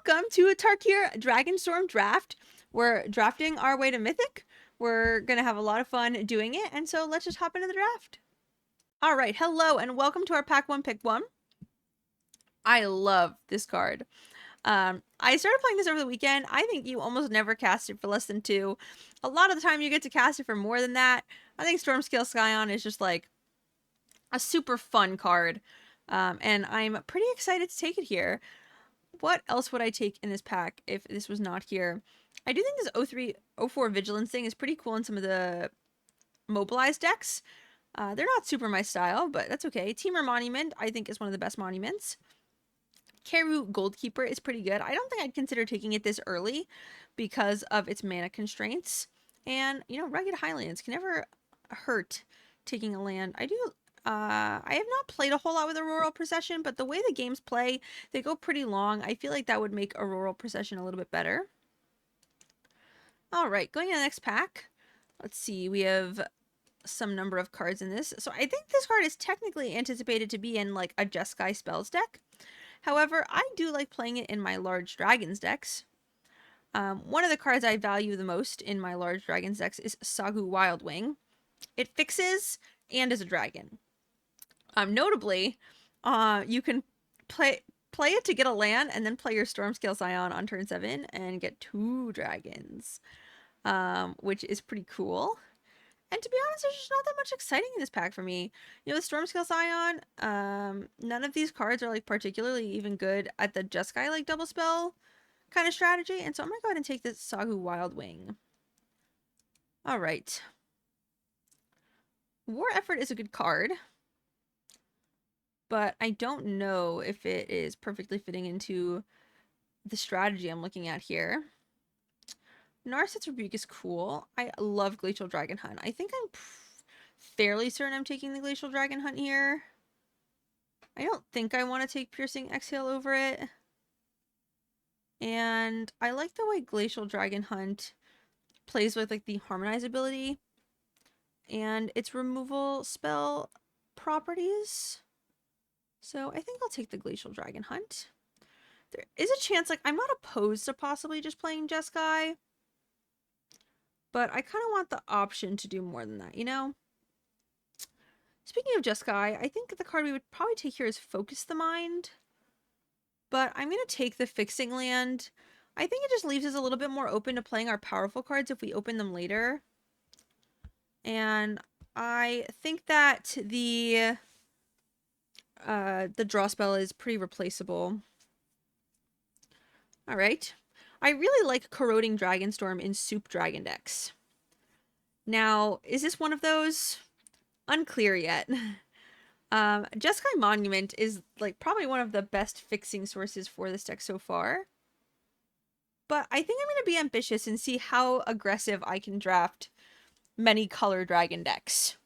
welcome to a Tarkir Dragonstorm draft. We're drafting our way to Mythic. We're gonna have a lot of fun doing it, and so let's just hop into the draft. All right, hello and welcome to our pack one pick one. I love this card. I started playing this over the weekend. I think you almost never cast it for less than 2. A lot of the time you get to cast it for more than that. I think Stormscale Scion is just like a super fun card. And I'm pretty excited to take it here. What else would I take in this pack if this was not here? I do think this 0304 Vigilance thing is pretty cool in some of the mobilized decks. They're not super my style, but that's okay. Teamer Monument, I think, is one of the best monuments. Keru Goldkeeper is pretty good. I don't think I'd consider taking it this early because of its mana constraints. And, you know, Rugged Highlands can never hurt taking a land. I have not played a whole lot with Auroral Procession, but the way the games play, they go pretty long. I feel like that would make Auroral Procession a little bit better. All right, going to the next pack. Let's see, we have some number of cards in this. So I think this card is technically anticipated to be in like a Jeskai Spells deck. However, I do like playing it in my Large Dragons decks. One of the cards I value the most in my Large Dragons decks is Sagu Wildwing. It fixes and is a dragon. Notably, you can play it to get a land and then play your Stormscale Scion on turn 7 and get 2 dragons, which is pretty cool. And to be honest, there's just not that much exciting in this pack for me. You know, the Stormscale Scion, none of these cards are like particularly even good at the Jeskai like double spell kind of strategy, and so I'm gonna go ahead and take this Sagu Wildwing. All right. War Effort is a good card, but I don't know if it is perfectly fitting into the strategy I'm looking at here. Narset's Rebuke is cool. I love Glacial Dragon Hunt. I think I'm fairly certain I'm taking the Glacial Dragon Hunt here. I don't think I want to take Piercing Exhale over it. And I like the way Glacial Dragon Hunt plays with like the Harmonize ability and its removal spell properties. So I think I'll take the Glacial Dragon Hunt. There is a chance, like, I'm not opposed to possibly just playing Jeskai, but I kind of want the option to do more than that, you know? Speaking of Jeskai, I think the card we would probably take here is Focus the Mind, but I'm going to take the Fixing Land. I think it just leaves us a little bit more open to playing our powerful cards if we open them later. And I think that the draw spell is pretty replaceable. All right. I really like Corroding Dragonstorm in Soup Dragon decks. Now, is this one of those? Unclear yet. Jeskai Monument is like probably one of the best fixing sources for this deck so far. But I think I'm going to be ambitious and see how aggressive I can draft many color dragon decks.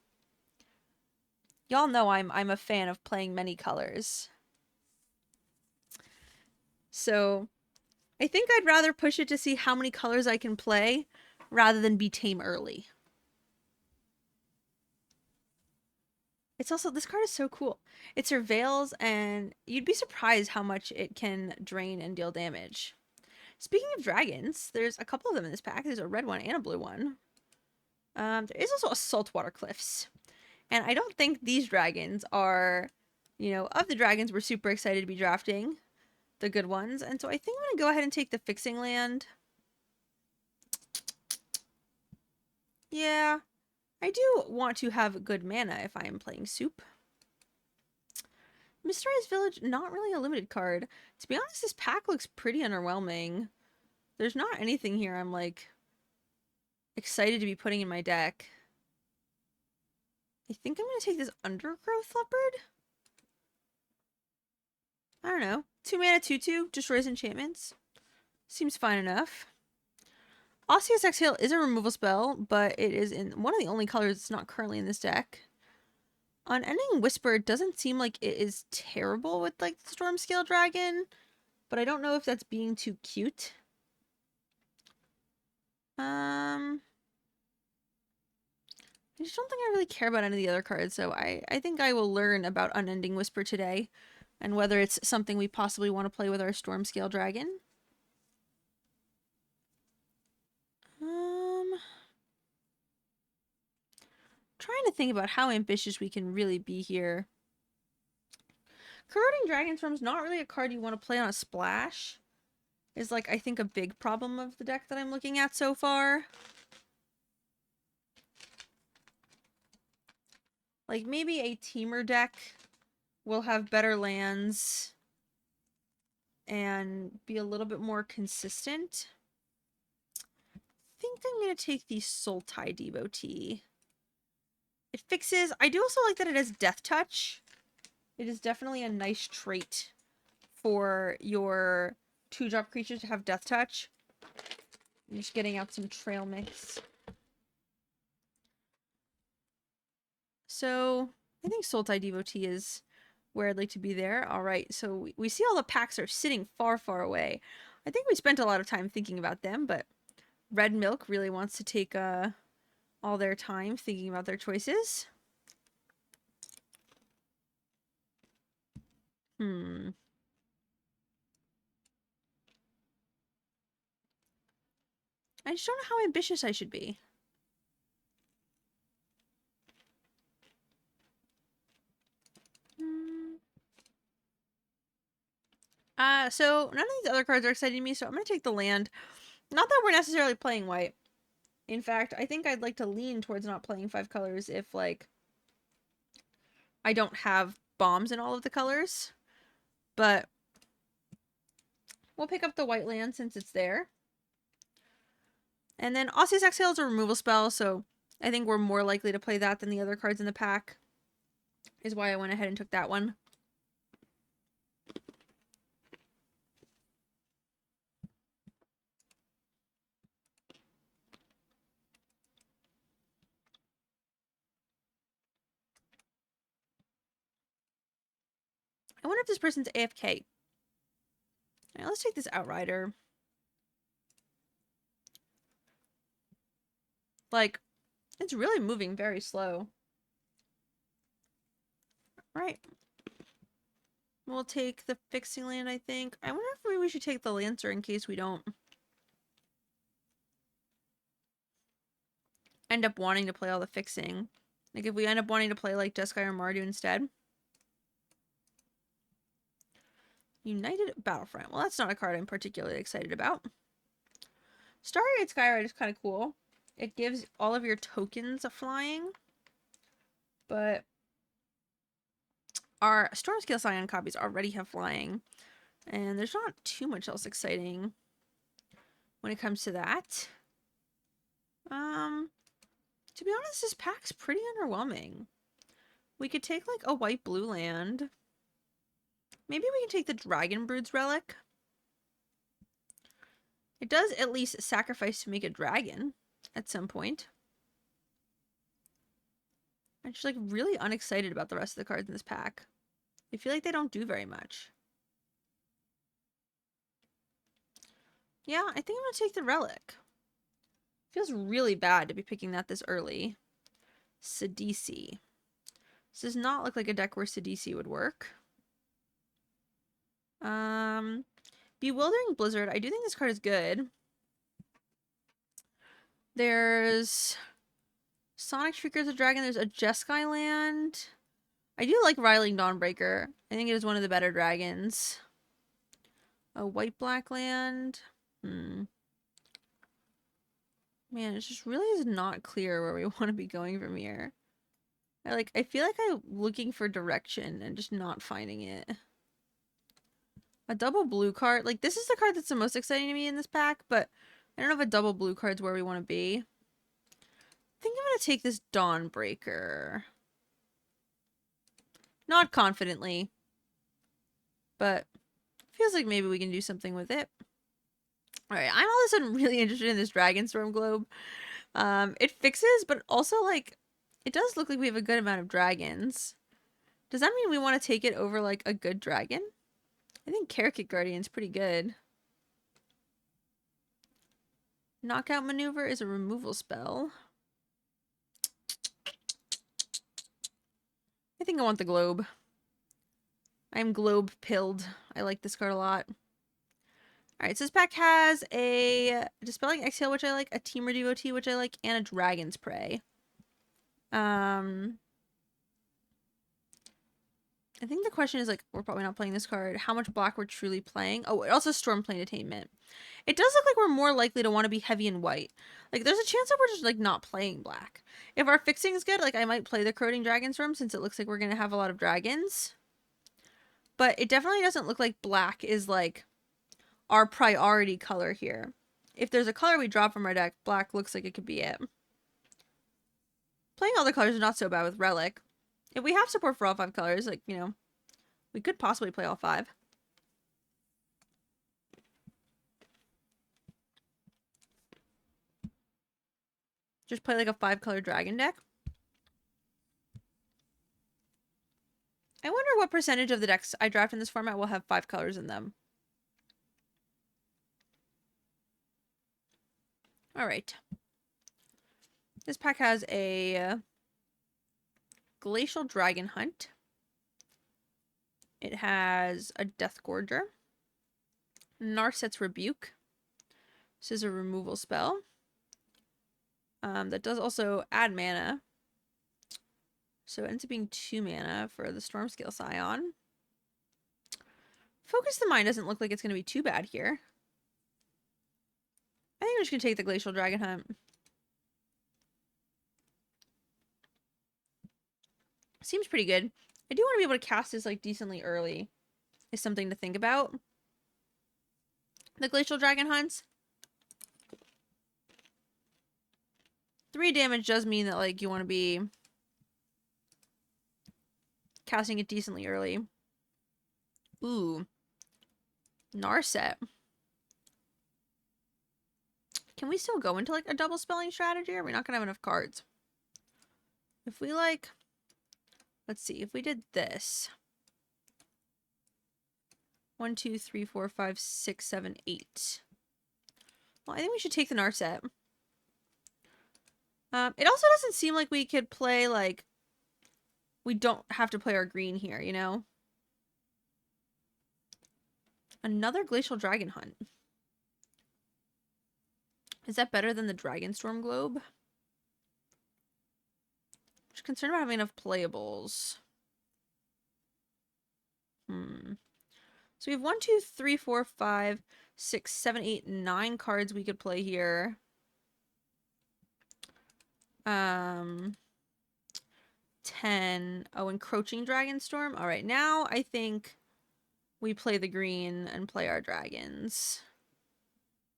Y'all know I'm a fan of playing many colors. So I think I'd rather push it to see how many colors I can play rather than be tame early. It's also, this card is so cool. It surveils, and you'd be surprised how much it can drain and deal damage. Speaking of dragons, there's a couple of them in this pack. There's a red one and a blue one. There is also a Saltwater Cliffs. And I don't think these dragons are, you know, of the dragons we're super excited to be drafting, the good ones. And so I think I'm going to go ahead and take the Fixing Land. Yeah, I do want to have good mana if I am playing Soup. Mysterious Village, not really a limited card. To be honest, this pack looks pretty underwhelming. There's not anything here I'm, like, excited to be putting in my deck. I think I'm going to take this Undergrowth Leopard. I don't know. 2 mana 2/2, destroys enchantments. Seems fine enough. Osseous Exhale is a removal spell, but it is in one of the only colors that's not currently in this deck. Unending Whisper doesn't seem like it is terrible with like the Stormscale Dragon, but I don't know if that's being too cute. I just don't think I really care about any of the other cards, so I think I will learn about Unending Whisper today, and whether it's something we possibly want to play with our Stormscale Dragon. Trying to think about how ambitious we can really be here. Corroding Dragonstorm's not really a card you want to play on a splash. Is like, I think, a big problem of the deck that I'm looking at so far. Like, maybe a teamer deck will have better lands and be a little bit more consistent. I think I'm going to take the Sultai Devotee. It fixes... I do also like that it has Death Touch. It is definitely a nice trait for your 2-drop creatures to have Death Touch. I'm just getting out some trail mix. So, I think Sultai Devotee is where I'd like to be there. Alright, so we see all the packs are sitting far, far away. I think we spent a lot of time thinking about them, but Red Milk really wants to take all their time thinking about their choices. I just don't know how ambitious I should be. So none of these other cards are exciting me, so I'm going to take the land. Not that we're necessarily playing white. In fact, I think I'd like to lean towards not playing 5 colors if, like, I don't have bombs in all of the colors. But we'll pick up the white land since it's there. And then Osseous Exhale is a removal spell, so I think we're more likely to play that than the other cards in the pack. Is why I went ahead and took that one. I wonder if this person's AFK. Alright, let's take this Outrider. Like, it's really moving very slow. Right. We'll take the Fixing Land, I think. I wonder if maybe we should take the Lancer in case we don't end up wanting to play all the fixing. Like, if we end up wanting to play, like, Jeskai or Mardu instead. United Battlefront. Well, that's not a card I'm particularly excited about. Starry-Eyed Skyride is kind of cool. It gives all of your tokens a flying. But our Stormscale Scion copies already have flying. And there's not too much else exciting when it comes to that. To be honest, this pack's pretty underwhelming. We could take, like, a white-blue land. Maybe we can take the Dragon Brood's Relic. It does at least sacrifice to make a dragon at some point. I'm just, like, really unexcited about the rest of the cards in this pack. I feel like they don't do very much. Yeah, I think I'm going to take the Relic. Feels really bad to be picking that this early. Sidisi. This does not look like a deck where Sidisi would work. Bewildering Blizzard. I do think this card is good. There's Sonic Shrieker's a dragon. There's a Jeskai land. I do like Riling Dawnbreaker. I think it is one of the better dragons. A white-black land. Man, it just really is not clear where we want to be going from here. I feel like I'm looking for direction and just not finding it. A double blue card. Like, this is the card that's the most exciting to me in this pack, but I don't know if a double blue card's where we want to be. I think I'm going to take this Dawnbreaker. Not confidently, but feels like maybe we can do something with it. Alright, I'm all of a sudden really interested in this Dragonstorm Globe. It fixes, but also, like, it does look like we have a good amount of dragons. Does that mean we want to take it over, like, a good dragon? I think Karakit Guardian's pretty good. Knockout Maneuver is a removal spell. I think I want the Globe. I'm globe pilled. I like this card a lot. Alright, so this pack has a Dispelling Exhale, which I like, a Teamer Devotee, which I like, and a Dragon's Prey. I think the question is, like, we're probably not playing this card. How much black we're truly playing. Oh, it also Stormplane Attainment. It does look like we're more likely to want to be heavy and white. Like, there's a chance that we're just, like, not playing black. If our fixing is good, like, I might play the Corroding Dragonstorm since it looks like we're going to have a lot of dragons. But it definitely doesn't look like black is, like, our priority color here. If there's a color we drop from our deck, black looks like it could be it. Playing all the colors is not so bad with Relic. If we have support for all 5 colors, like, you know, we could possibly play all 5. Just play like a 5-color dragon deck. I wonder what percentage of the decks I draft in this format will have 5 colors in them. Alright. This pack has a Glacial Dragon Hunt. It has a Death Gorger. Narset's Rebuke. This is a removal spell. That does also add mana. So it ends up being 2 mana for the Stormscale Scion. Focus the Mind doesn't look like it's going to be too bad here. I think I'm just going to take the Glacial Dragon Hunt. Seems pretty good. I do want to be able to cast this, like, decently early. Is something to think about. The Glacial Dragon Hunts. 3 damage does mean that, like, you want to be casting it decently early. Ooh. Narset. Can we still go into, like, a double spelling strategy? Or are we not going to have enough cards? If we, like... Let's see. If we did this. 1, 2, 3, 4, 5, 6, 7, 8. Well, I think we should take the Narset. It also doesn't seem like we could play, like... We don't have to play our green here, you know? Another Glacial Dragon Hunt. Is that better than the Dragonstorm Globe? I'm just concerned about having enough playables. So we have 1, 2, 3, 4, 5, 6, 7, 8, 9 cards we could play here. 10. Oh, Encroaching Dragonstorm. All right, now I think we play the green and play our dragons.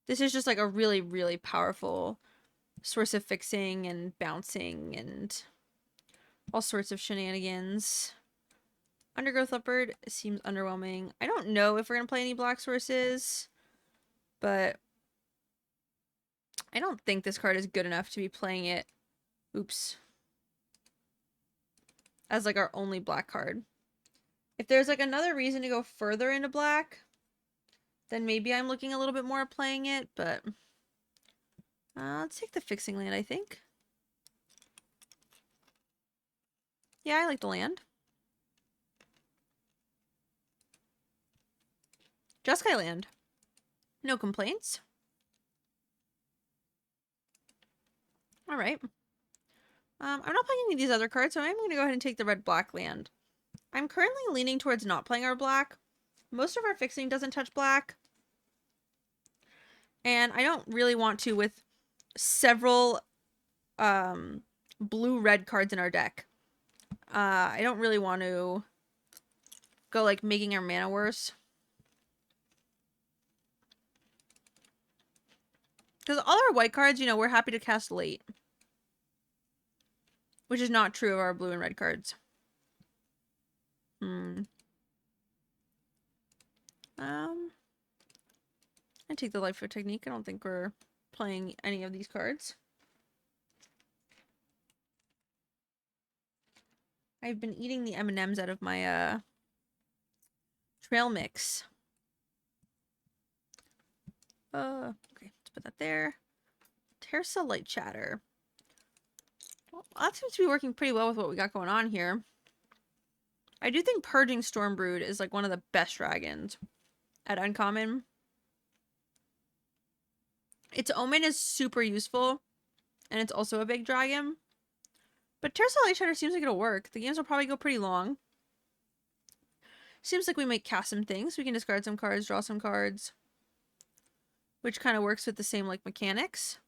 This is just like a really, really powerful source of fixing and bouncing and all sorts of shenanigans. Undergrowth Leopard seems underwhelming. I don't know if we're going to play any black sources, but I don't think this card is good enough to be playing it. Oops. As like our only black card. If there's like another reason to go further into black, then maybe I'm looking a little bit more at playing it, but let's take the fixing land, I think. Yeah, I like the land. Jeskai land. No complaints. Alright. I'm not playing any of these other cards, so I'm going to go ahead and take the red-black land. I'm currently leaning towards not playing our black. Most of our fixing doesn't touch black. And I don't really want to with several blue-red cards in our deck. I don't really want to go, like, making our mana worse. Because all our white cards, you know, we're happy to cast late. Which is not true of our blue and red cards. I take the Life Foot Technique. I don't think we're playing any of these cards. I've been eating the M&Ms out of my trail mix. Okay, let's put that there. Tersa Light Chatter. Well, that seems to be working pretty well with what we got going on here. I do think Purging Stormbrood is like one of the best dragons at Uncommon. Its Omen is super useful, and it's also a big dragon. But Terrasolite Light Shatter seems like it'll work. The games will probably go pretty long. Seems like we might cast some things. We can discard some cards, draw some cards. Which kind of works with the same, like, mechanics.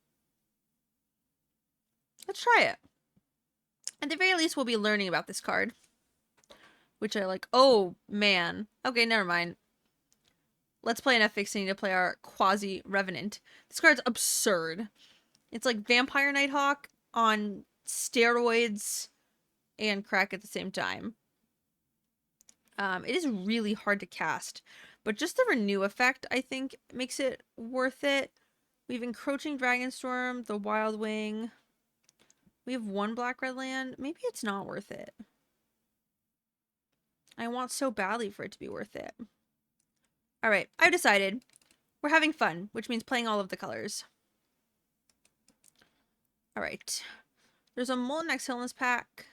Let's try it. At the very least, we'll be learning about this card. Which I like. Oh, man. Okay, never mind. Let's play enough fixing to play our Quasi-Revenant. This card's absurd. It's like Vampire Nighthawk on steroids and crack at the same time. It is really hard to cast, but just the renew effect, I think, makes it worth it. We have Encroaching Dragonstorm, the Wild Wing. We have one black-red land. Maybe it's not worth it. I want so badly for it to be worth it. Alright, I've decided. We're having fun, which means playing all of the colors. Alright. There's a Molten Exile in this pack.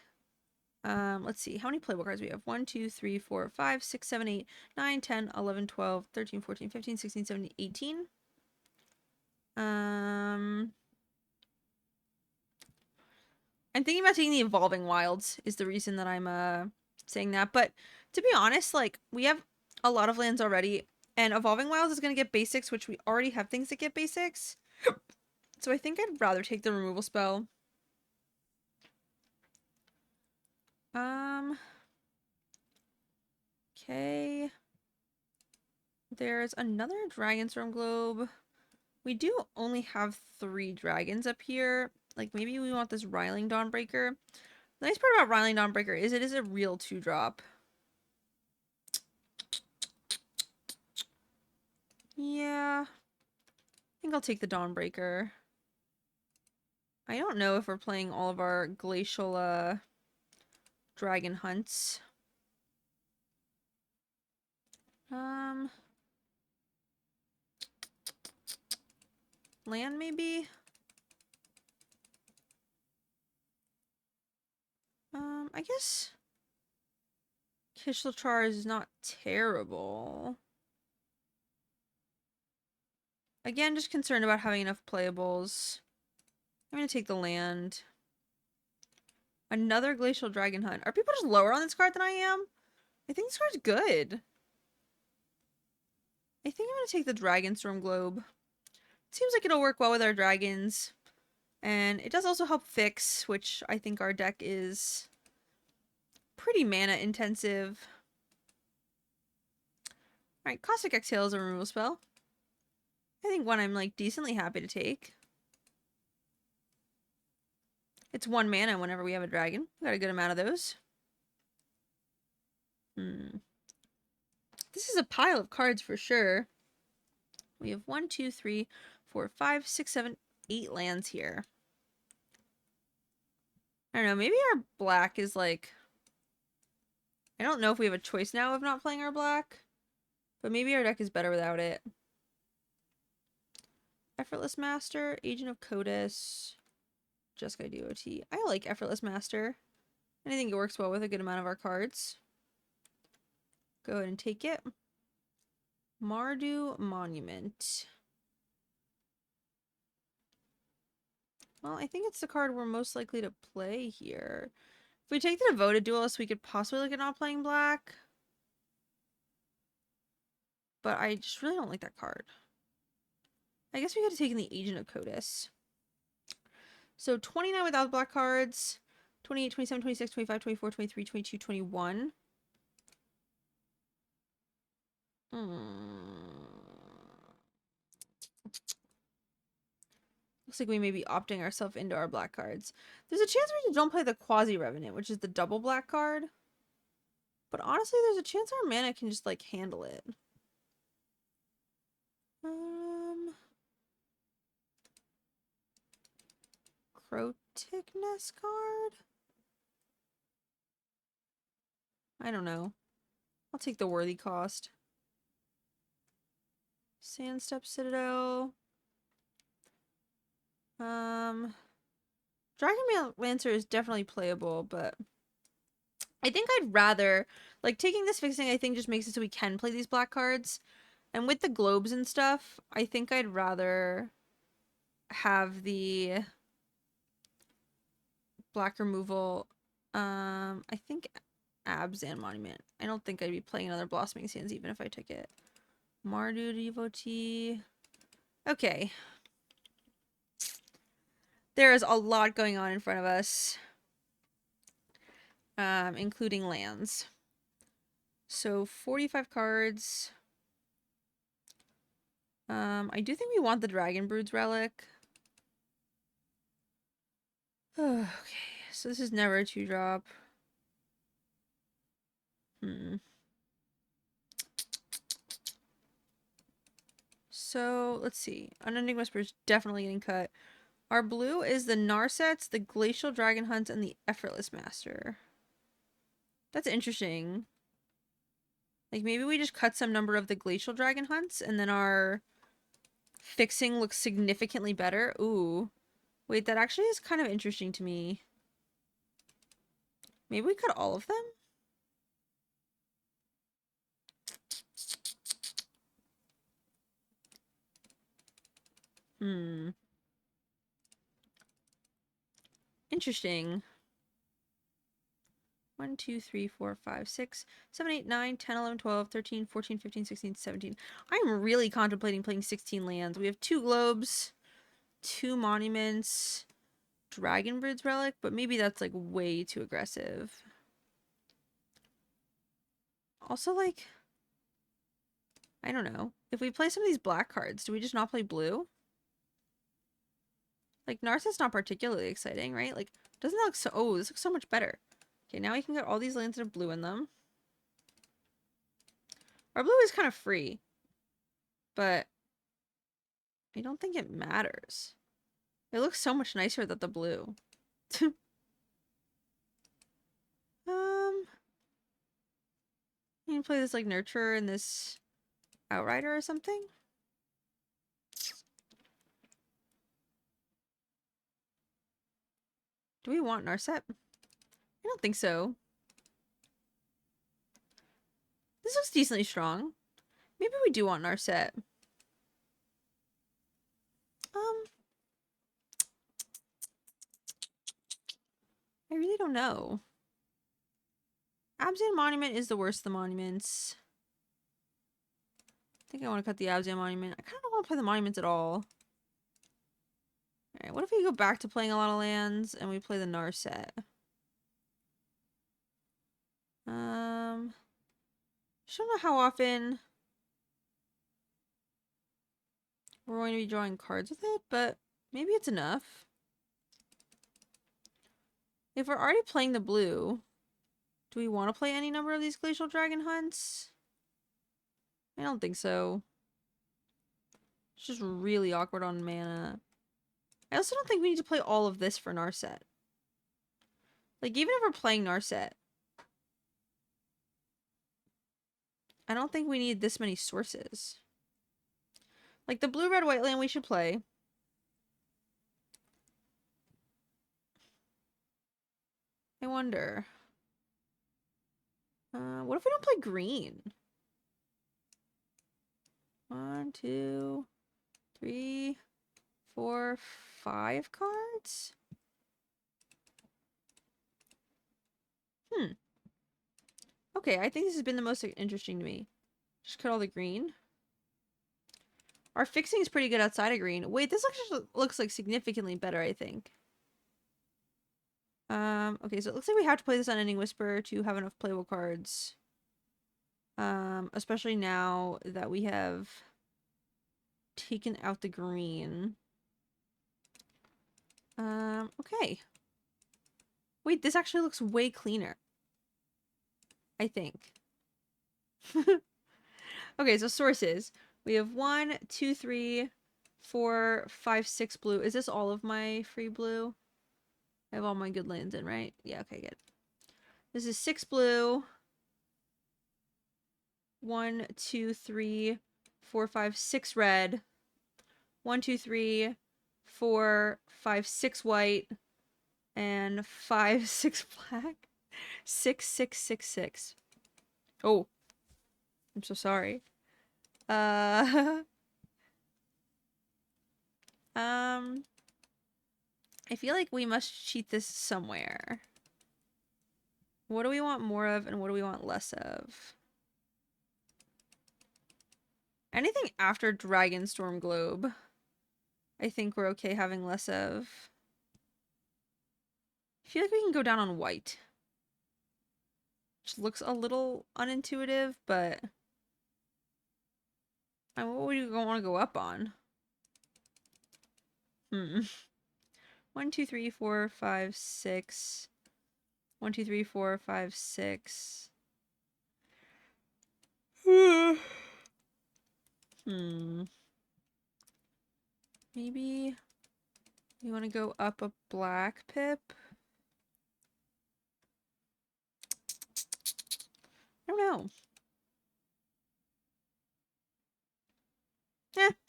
Let's see. How many playable cards do we have? 1, 2, 3, 4, 5, 6, 7, 8, 9, 10, 11, 12, 13, 14, 15, 16, 17, 18. I'm thinking about taking the Evolving Wilds is the reason that I'm saying that. But to be honest, like, we have a lot of lands already. And Evolving Wilds is going to get basics, which we already have things that get basics. So I think I'd rather take the removal spell. Okay. There's another Dragonstorm Globe. We do only have 3 dragons up here. Like, maybe we want this Riling Dawnbreaker. The nice part about Riling Dawnbreaker is it is a real 2-drop. Yeah. I think I'll take the Dawnbreaker. I don't know if we're playing all of our glacial dragon hunts. Land maybe? I guess Kishlachar is not terrible. Again, just concerned about having enough playables. I'm gonna take the land. Another Glacial Dragon Hunt. Are people just lower on this card than I am? I think this card's good. I think I'm gonna take the Dragonstorm Globe. Seems like it'll work well with our dragons. And it does also help fix, which I think our deck is pretty mana intensive. Alright, Caustic Exhale is a removal spell. I think one I'm like decently happy to take. It's 1 mana whenever we have a dragon. We got a good amount of those. This is a pile of cards for sure. We have 1, 2, 3, 4, 5, 6, 7, 8 lands here. I don't know, maybe our black is like... I don't know if we have a choice now of not playing our black. But maybe our deck is better without it. Effortless Master, Agent of Codis, Jeskai DOT. I like Effortless Master. And I think it works well with a good amount of our cards. Go ahead and take it. Mardu Monument. Well, I think it's the card we're most likely to play here. If we take the Devoted Duelist, we could possibly look at not playing black. But I just really don't like that card. I guess we could have taken the Agent of Codis. So 29 without the black cards. 28, 27, 26, 25, 24, 23, 22, 21. Looks like we may be opting ourselves into our black cards. There's a chance we don't play the Quasi-Revenant, which is the double black card. But honestly, there's a chance our mana can just, like, handle it. Crotic Nest card? I don't know. I'll take the worthy cost. Sandstep Citadel. Dragon Lancer is definitely playable, but I think I'd rather, like, taking this fixing, I think just makes it so we can play these black cards. And with the globes and stuff, I think I'd rather have the black removal. I think Abzan Monument. I don't think I'd be playing another Blossoming Sands even if I took it. Mardu Devotee. Okay. There is a lot going on in front of us. Including lands. So 45 cards. I do think we want the Dragon Brood's Relic. Okay, so this is never a 2-drop. So, let's see. Unending Whisper is definitely getting cut. Our blue is the Narsets, the Glacial Dragon Hunts, and the Effortless Master. That's interesting. Like, maybe we just cut some number of the Glacial Dragon Hunts, and then our fixing looks significantly better. Ooh. Wait, that actually is kind of interesting to me. Maybe we cut all of them? Interesting. 1, 2, 3, 4, 5, 6, 7, 8, 9, 10, 11, 12, 13, 14, 15, 16, 17. I'm really contemplating playing 16 lands. We have 2 globes, 2 monuments, Dragonbird's Relic, but maybe that's like way too aggressive. Also, like, I don't know. If we play some of these black cards, do we just not play blue? Like, Narset's not particularly exciting, right? Like, doesn't that look so... Oh, this looks so much better. Okay, now we can get all these lands that have blue in them. Our blue is kind of free. But I don't think it matters. It looks so much nicer than the blue. You can play this like Nurturer and this Outrider or something? Do we want Narset? I don't think so. This looks decently strong. Maybe we do want Narset. I really don't know. Abzan Monument is the worst of the monuments. I think I want to cut the Abzan Monument. I kind of don't want to play the monuments at all. Alright, what if we go back to playing a lot of lands and we play the Narset? Just don't know how often we're going to be drawing cards with it, but maybe it's enough. If we're already playing the blue, do we want to play any number of these Glacial Dragon Hunts? I don't think so. It's just really awkward on mana. I also don't think we need to play all of this for Narset. Like, even if we're playing Narset, I don't think we need this many sources. Like, the blue-red-white land we should play. I wonder. What if we don't play green? 1, 2, 3, 4, 5 cards? Okay, I think this has been the most interesting to me. Just cut all the green. Our fixing is pretty good outside of green. Wait, this actually looks like significantly better, I think. Okay, so it looks like we have to play this Unending Whisper to have enough playable cards. Especially now that we have taken out the green. Okay. Wait, this actually looks way cleaner. I think. Okay, so sources. We have 1, 2, 3, 4, 5, 6 blue. Is this all of my free blue? I have all my good lands in, right? Yeah, okay, good. This is 6 blue. 1, 2, 3, 4, 5, 6 red. 1, 2, 3, 4, 5, 6 white. And 5, 6 black. 6, 6, 6, 6. Oh. I'm so sorry. I I feel like we must cheat this somewhere. What do we want more of and what do we want less of? Anything after Dragonstorm Globe, I think we're okay having less of. I feel like we can go down on white. Which looks a little unintuitive, but what would you want to go up on? 1, 2, 3, 4, 5, 6. 1, 2, 3, 4, 5, 6. Maybe we want to go up a black pip. I don't know.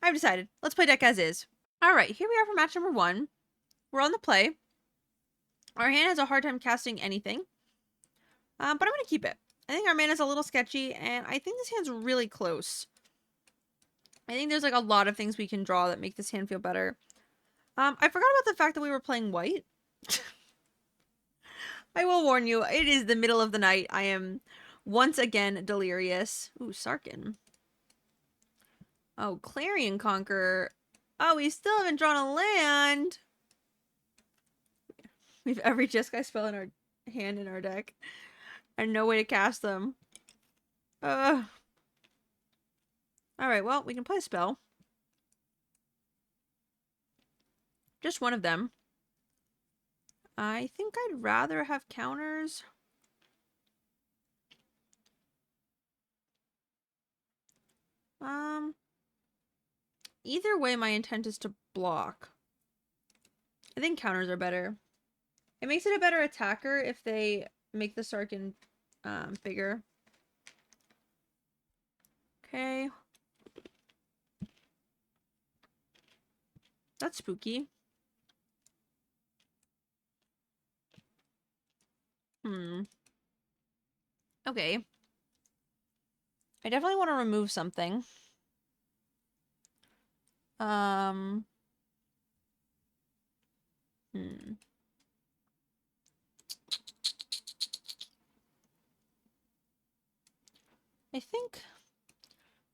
I've decided. Let's play deck as is. Alright, here we are for match number 1. We're on the play. Our hand has a hard time casting anything. But I'm going to keep it. I think our mana's a little sketchy, and I think this hand's really close. I think there's like a lot of things we can draw that make this hand feel better. I forgot about the fact that we were playing white. I will warn you, it is the middle of the night. I am once again delirious. Ooh, Sarkin. Oh, Clarion Conqueror. Oh, we still haven't drawn a land. We have every Jeskai spell in our hand in our deck. And no way to cast them. Alright, well, we can play a spell. Just one of them. I think I'd rather have counters. Either way, my intent is to block. I think counters are better. It makes it a better attacker if they make the Sarkin bigger. Okay. That's spooky. Okay. I definitely want to remove something. I think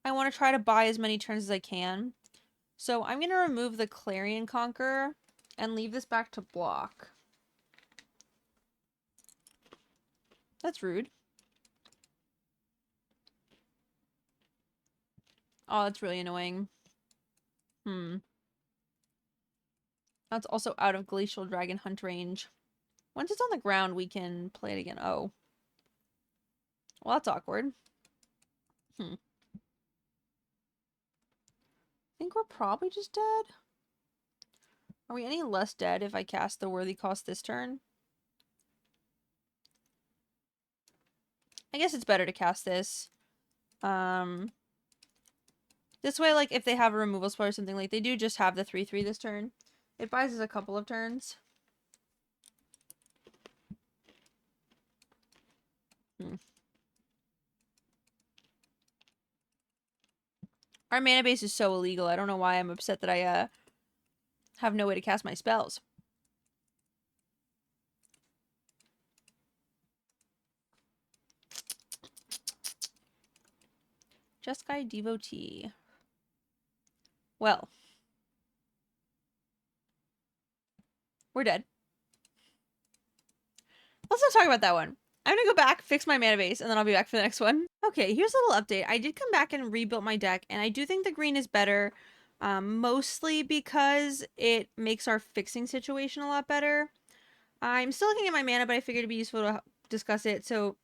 I want to try to buy as many turns as I can. So I'm going to remove the Clarion Conqueror and leave this back to block. That's rude. Oh, that's really annoying. That's also out of Glacial Dragon Hunt range. Once it's on the ground, we can play it again. Oh. Well, that's awkward. I think we're probably just dead. Are we any less dead if I cast the Worthy Cost this turn? I guess it's better to cast this. This way, like, if they have a removal spell or something, like, they do just have the 3/3 this turn. It buys us a couple of turns. Our mana base is so illegal. I don't know why I'm upset that I, have no way to cast my spells. Jeskai Devotee. Well. We're dead. Let's not talk about that one. I'm gonna go back, fix my mana base, and then I'll be back for the next one. Okay, here's a little update. I did come back and rebuilt my deck, and I do think the green is better. Mostly because it makes our fixing situation a lot better. I'm still looking at my mana, but I figured it'd be useful to discuss it. So,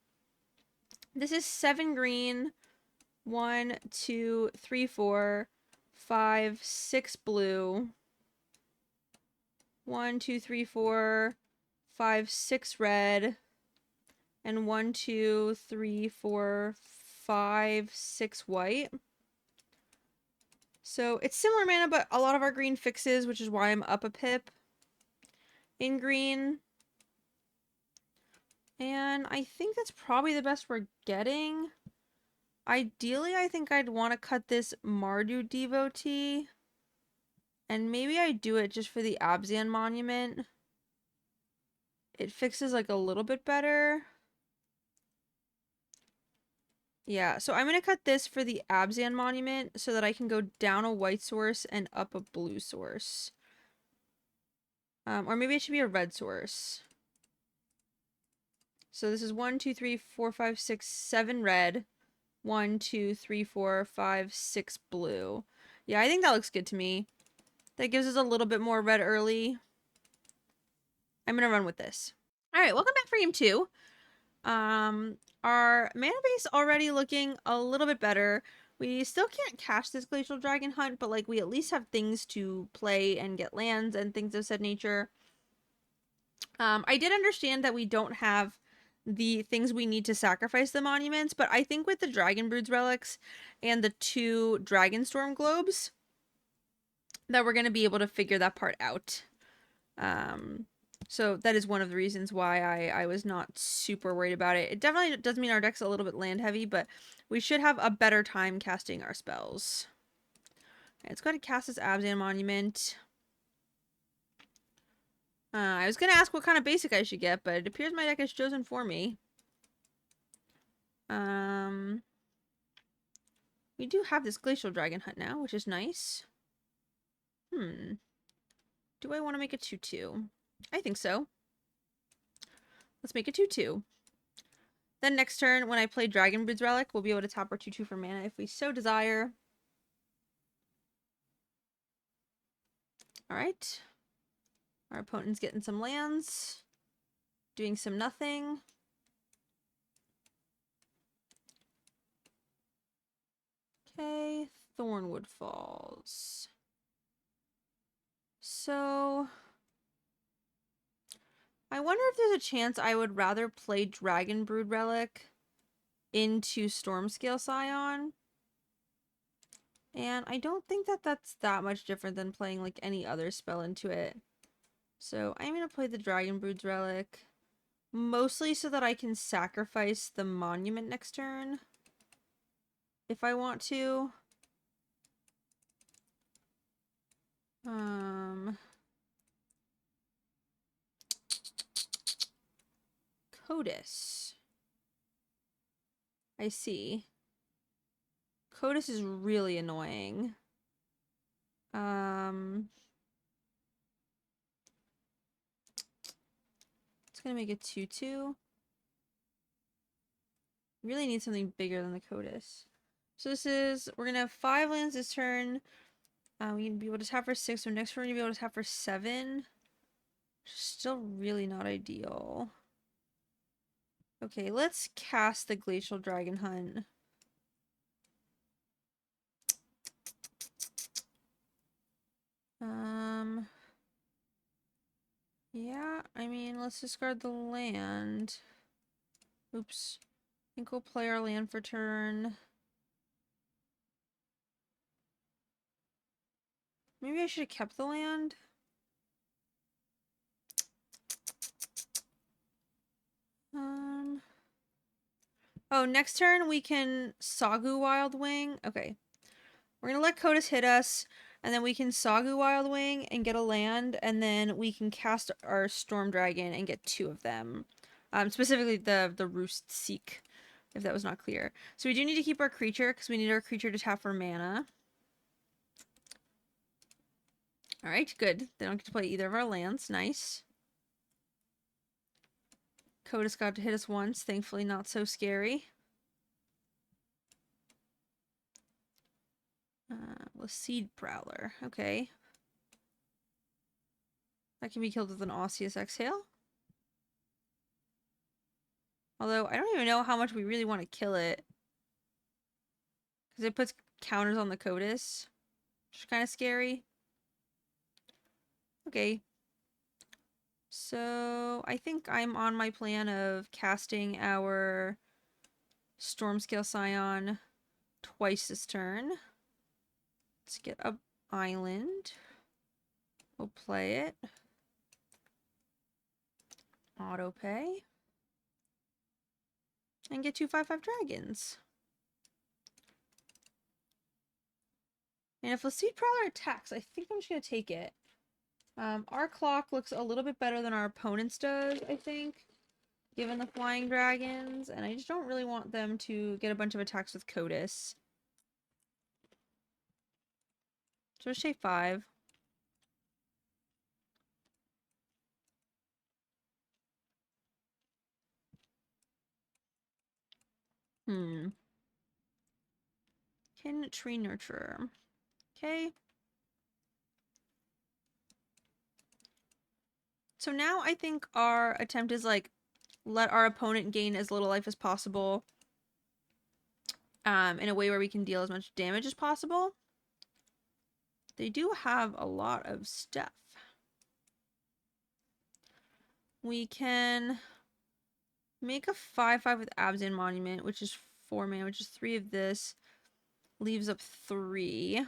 this is 7 green, 1, 2, 3, 4, 5, 6 blue, 1, 2, 3, 4, 5, 6 red, and 1, 2, 3, 4, 5, 6 white. So it's similar mana, but a lot of our green fixes, which is why I'm up a pip in green. And I think that's probably the best we're getting. Ideally, I think I'd want to cut this Mardu Devotee. And maybe I do it just for the Abzan Monument. it fixes like a little bit better. Yeah, so I'm going to cut this for the Abzan monument so that I can go down a white source and up a blue source. Or maybe it should be a red source. So this is 1, 2, 3, 4, 5, 6, 7 red. 1, 2, 3, 4, 5, 6 blue. Yeah, I think that looks good to me. That gives us a little bit more red early. I'm going to run with this. All right, welcome back for game 2. Our mana base already looking a little bit better. We still can't cash this Glacial Dragon Hunt, but like we at least have things to play and get lands and things of said nature. I did understand that we don't have the things we need to sacrifice the monuments, but I think with the Dragon Brood's relics and the 2 Dragonstorm globes, that we're going to be able to figure that part out. So that is one of the reasons why I was not super worried about it. It definitely does mean our deck's a little bit land heavy, but we should have a better time casting our spells. Right, let's go ahead and cast this Abzan monument. I was going to ask what kind of basic I should get, but it appears my deck is chosen for me. We do have this Glacial Dragon Hunt now, which is nice. Do I want to make a 2/2? I think so. Let's make a 2/2. Then next turn, when I play Dragon Brood's Relic, we'll be able to tap our 2/2 for mana if we so desire. Alright. Our opponent's getting some lands. Doing some nothing. Okay, Thornwood Falls. So, I wonder if there's a chance I would rather play Dragon Brood Relic into Stormscale Scion. And I don't think that that's that much different than playing like any other spell into it. So I'm going to play the Dragon Brood's Relic. Mostly so that I can sacrifice the monument next turn. If I want to. Codis. I see. Codis is really annoying. It's gonna make it 2/2. Really need something bigger than the Codis. So this is, we're gonna have 5 lands this turn. We can be able to tap for 6, so next turn we're gonna be able to tap for 7. Still really not ideal. Okay, let's cast the Glacial Dragon Hunt. Yeah, I mean, let's discard the land. Oops. I think we'll play our land for turn. Maybe I should have kept the land. Oh, next turn we can Sagu Wild Wing. Okay. We're gonna let Codis hit us, and then we can Sagu Wild Wing and get a land, and then we can cast our Storm Dragon and get 2 of them. Specifically the Roost Seek, if that was not clear. So we do need to keep our creature, because we need our creature to tap for mana. Alright, good. They don't get to play either of our lands. Nice. Codis got to hit us once. Thankfully not so scary. Seed Prowler. Okay. That can be killed with an Osseous Exhale. Although, I don't even know how much we really want to kill it. Because it puts counters on the Codis. Which is kind of scary. Okay. So, I think I'm on my plan of casting our Stormscale Scion twice this turn. Let's get an island. We'll play it. Auto pay. And get 2 5/5 dragons. And if the Seed Prowler attacks, I think I'm just going to take it. Our clock looks a little bit better than our opponent's does, I think, given the flying dragons, and I just don't really want them to get a bunch of attacks with Codis. So just say 5. Kin tree nurturer. Okay. So now I think our attempt is like, let our opponent gain as little life as possible. In a way where we can deal as much damage as possible. They do have a lot of stuff. We can make a 5/5 with Abzan Monument, which is 4 mana, which is 3 of this. Leaves up 3.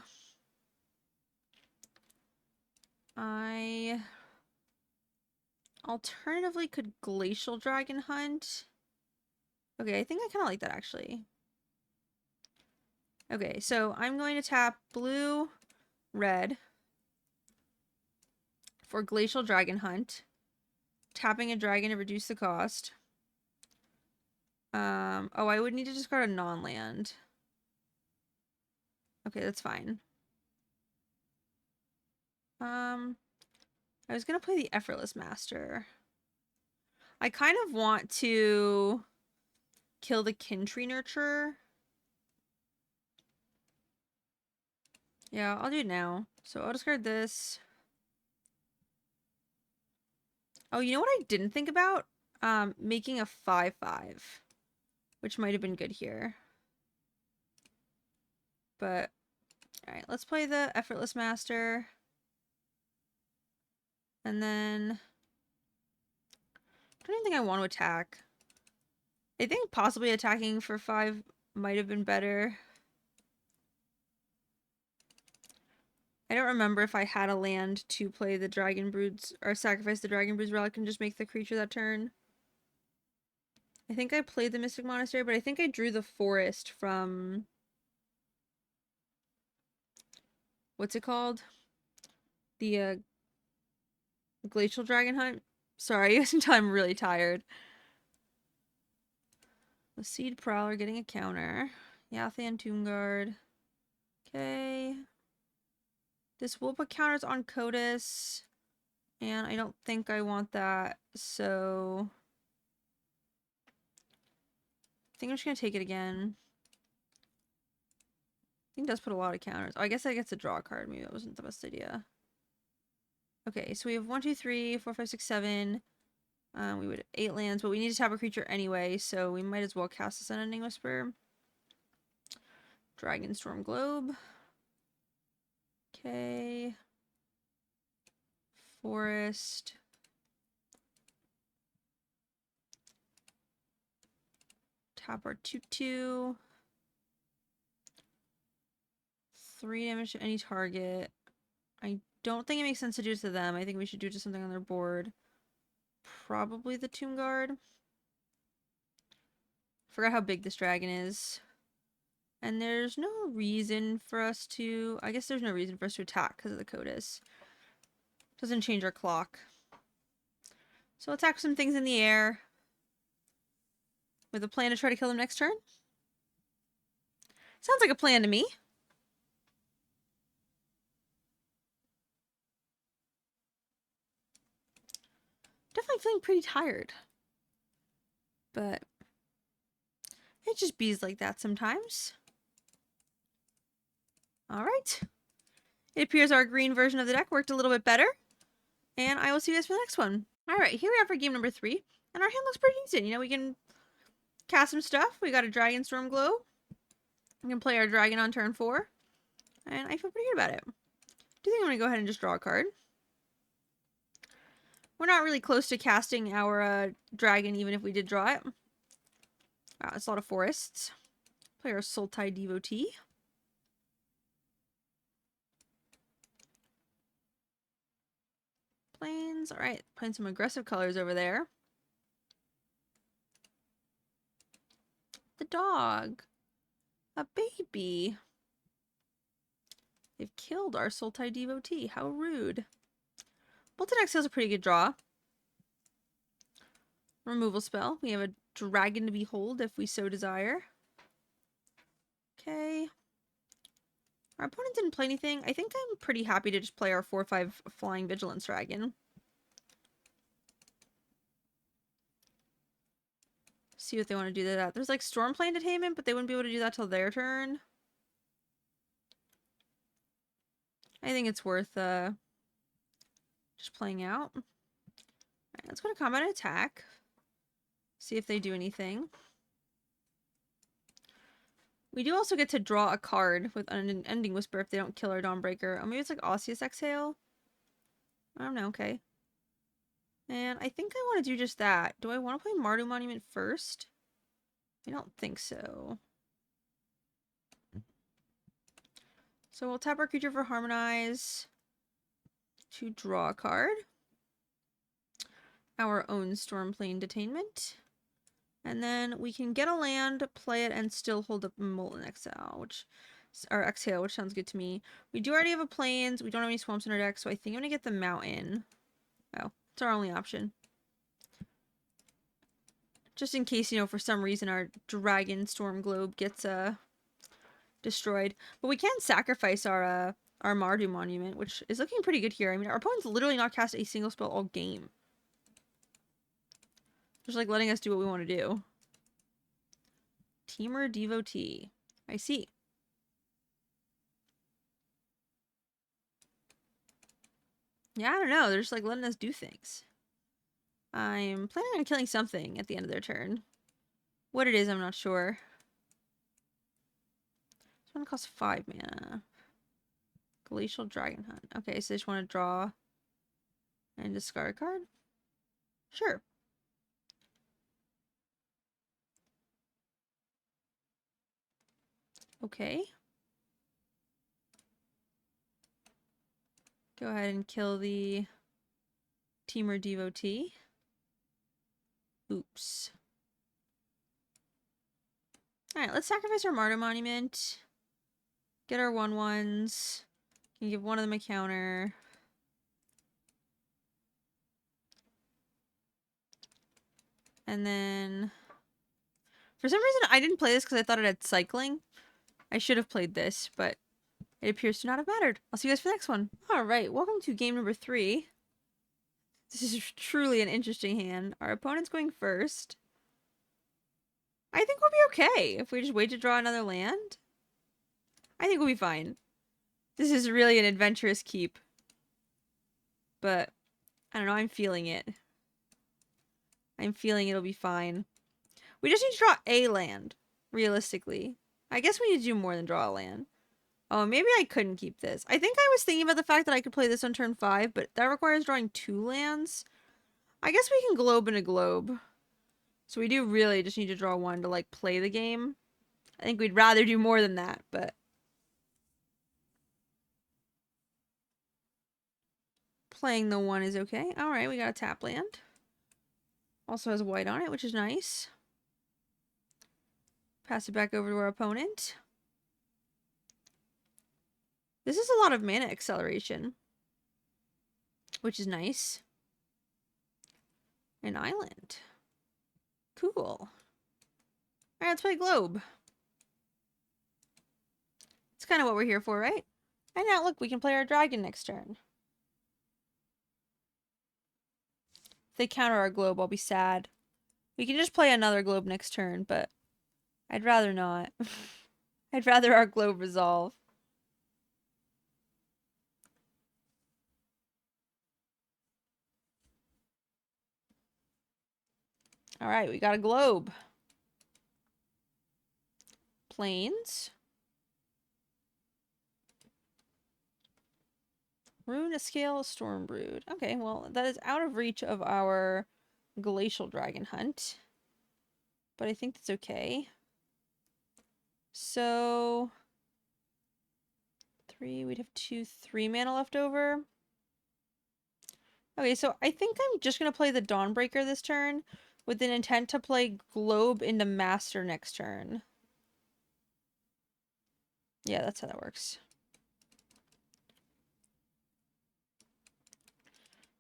I alternatively could Glacial Dragon Hunt. Okay, I think I kind of like that actually. Okay, so I'm going to tap blue, red for Glacial Dragon Hunt. Tapping a dragon to reduce the cost. Oh, I would need to discard a non-land. Okay, that's fine. I was gonna play the Effortless Master. I kind of want to kill the Kintree Nurturer. Yeah, I'll do it now. So I'll discard this. Oh, you know what I didn't think about? Making a 5/5. Which might have been good here. But, alright, let's play the Effortless Master. And then... I don't even think I want to attack. I think possibly attacking for 5 might have been better. I don't remember if I had a land to play the Dragon Broods, or sacrifice the Dragon Broods relic and just make the creature that turn. I think I played the Mystic Monastery, but I think I drew the forest from... What's it called? The, Glacial Dragon Hunt? Sorry, you guys can tell I'm really tired. The Seed Prowler getting a counter. Yathan Tomb Guard. Okay. This will put counters on Codis. And I don't think I want that, so... I think I'm just going to take it again. I think it does put a lot of counters. Oh, I guess I get to draw a card. Maybe that wasn't the best idea. Okay, so we have 1, 2, 3, 4, 5, 6, 7. We would have 8 lands, but we need to tap a creature anyway, so we might as well cast this Unending Whisper. Dragonstorm Globe. Okay. Forest. Tap our 2/2. 3 damage to any target. I don't think it makes sense to do it to them. I think we should do just something on their board. Probably the Tomb Guard. Forgot how big this dragon is. And there's no reason for us to... I guess there's no reason for us to attack because of the Codis. Doesn't change our clock. So we'll attack some things in the air. With a plan to try to kill them next turn. Sounds like a plan to me. Definitely feeling pretty tired. But it just bees like that sometimes. Alright. It appears our green version of the deck worked a little bit better. And I will see you guys for the next one. Alright, here we are for game number 3. And our hand looks pretty decent. You know, we can cast some stuff. We got a Dragonstorm Glow. We can play our dragon on turn 4. And I feel pretty good about it. Do think I'm going to go ahead and just draw a card. We're not really close to casting our dragon, even if we did draw it. Wow, it's a lot of forests. Play our Sultai Devotee. Plains. Alright, playing some aggressive colors over there. The dog. A baby. They've killed our Sultai Devotee. How rude. Bolted Exhale is a pretty good draw. Removal spell. We have a Dragon to Behold if we so desire. Okay. Our opponent didn't play anything. I think I'm pretty happy to just play our 4/5 Flying Vigilance Dragon. See what they want to do to that. There's like Stormplane Detainment, but they wouldn't be able to do that till their turn. I think it's worth just playing out. Alright, let's go to combat and attack. See if they do anything. We do also get to draw a card with an Ending Whisper if they don't kill our Dawnbreaker. Oh, maybe it's like Osseous Exhale? I don't know, okay. And I think I want to do just that. Do I want to play Mardu Monument first? I don't think so. So we'll tap our creature for Harmonize to draw a card. Our own Stormplane Detainment. And then we can get a land, play it, and still hold up Molten Exile, or Exhale, which sounds good to me. We do already have a Plains. We don't have any Swamps in our deck, so I think I'm going to get the Mountain. Oh, it's our only option. Just in case, you know, for some reason our Dragonstorm Globe gets destroyed. But we can sacrifice our Mardu Monument, which is looking pretty good here. I mean, our opponent's literally not cast a single spell all game. Just like letting us do what we want to do. Teamer Devotee. I see. Yeah, I don't know. They're just like letting us do things. I'm planning on killing something at the end of their turn. What it is, I'm not sure. This one costs 5 mana. Glacial Dragon Hunt. Okay, so I just want to draw and discard a card? Sure. Okay. Go ahead and kill the Teamer Devotee. Oops. Alright, let's sacrifice our Martyr Monument. Get our 1/1s. Can give one of them a counter. And then... For some reason, I didn't play this because I thought it had cycling. I should have played this, but it appears to not have mattered. I'll see you guys for the next one. Alright, welcome to game number 3. This is truly an interesting hand. Our opponent's going first. I think we'll be okay if we just wait to draw another land. I think we'll be fine. This is really an adventurous keep. But, I don't know, I'm feeling it. I'm feeling it'll be fine. We just need to draw a land, realistically. I guess we need to do more than draw a land. Oh, maybe I couldn't keep this. I think I was thinking about the fact that I could play this on turn 5, but that requires drawing 2 lands. I guess we can globe in a globe. So we do really just need to draw 1 to, like, play the game. I think we'd rather do more than that, but... Playing the 1 is okay. Alright, we got a tap land. Also has white on it, which is nice. Pass it back over to our opponent. This is a lot of mana acceleration, which is nice. An island. Cool. Alright, let's play Globe. It's kind of what we're here for, right? And now, look, we can play our dragon next turn. If they counter our Globe, I'll be sad. We can just play another Globe next turn, but I'd rather not. I'd rather our Globe resolve. Alright, we got a Globe. Plains. Runescale Stormbrood. Okay, well, that is out of reach of our Glacial Dragon Hunt. But I think that's okay. So... 3, we'd have 2 3 mana left over. Okay, so I think I'm just going to play the Dawnbreaker this turn with an intent to play Globe into Master next turn. Yeah, that's how that works.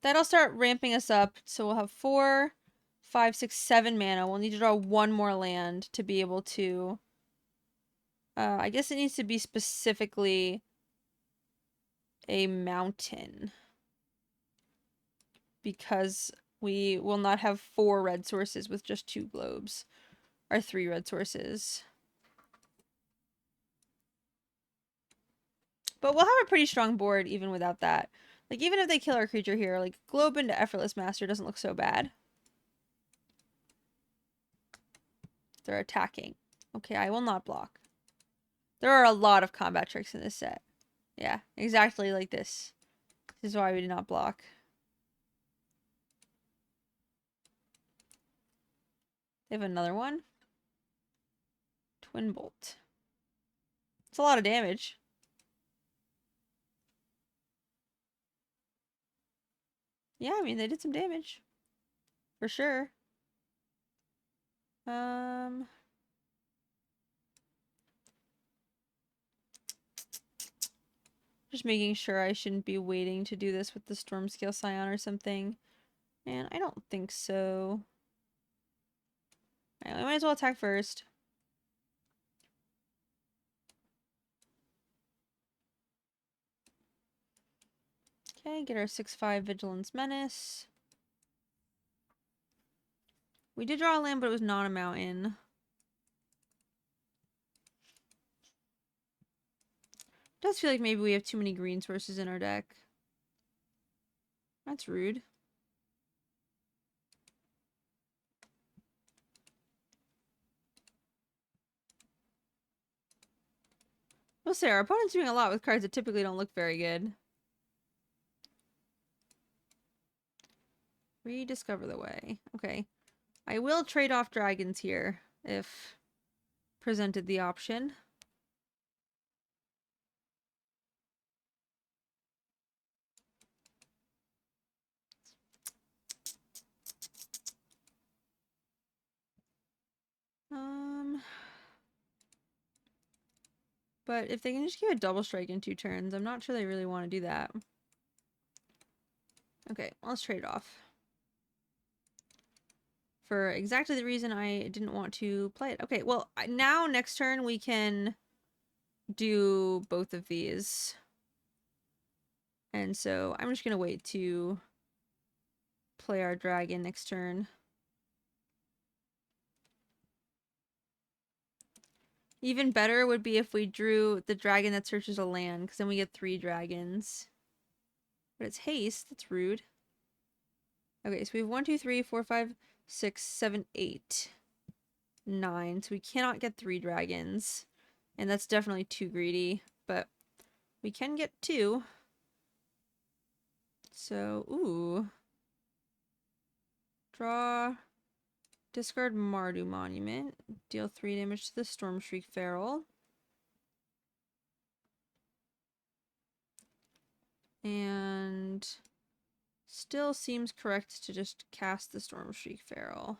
That'll start ramping us up. So we'll have 4, 5, 6, 7 mana. We'll need to draw 1 more land to be able to... I guess it needs to be specifically a mountain. Because we will not have 4 red sources with just 2 globes. Or 3 red sources. But we'll have a pretty strong board even without that. Like, even if they kill our creature here, like, globe into Effortless Master doesn't look so bad. They're attacking. Okay, I will not block. There are a lot of combat tricks in this set. Yeah, exactly like this. This is why we did not block. They have another one. Twin Bolt. It's a lot of damage. Yeah, I mean, they did some damage. For sure. Just making sure I shouldn't be waiting to do this with the Stormscale Scion or something. And I don't think so. Alright, we might as well attack first. Okay, get our 6/5 Vigilance Menace. We did draw a land, but it was not a mountain. It does feel like maybe we have too many green sources in our deck. That's rude. We'll say our opponent's doing a lot with cards that typically don't look very good. Rediscover the Way. Okay. I will trade off dragons here if presented the option. But if they can just give a double strike in 2 turns, I'm not sure they really want to do that. Okay, let's trade off. For exactly the reason I didn't want to play it. Okay, well, now next turn we can do both of these. And so I'm just going to wait to play our dragon next turn. Even better would be if we drew the dragon that searches a land, because then we get 3 dragons. But it's haste. That's rude. Okay, so we have 1, 2, 3, 4, 5, 6, 7, 8, 9. So we cannot get 3 dragons. And that's definitely too greedy. But we can get 2. So, ooh. Draw. Discard Mardu Monument. Deal 3 damage to the Stormshriek Feral. And still seems correct to just cast the Stormshriek Feral.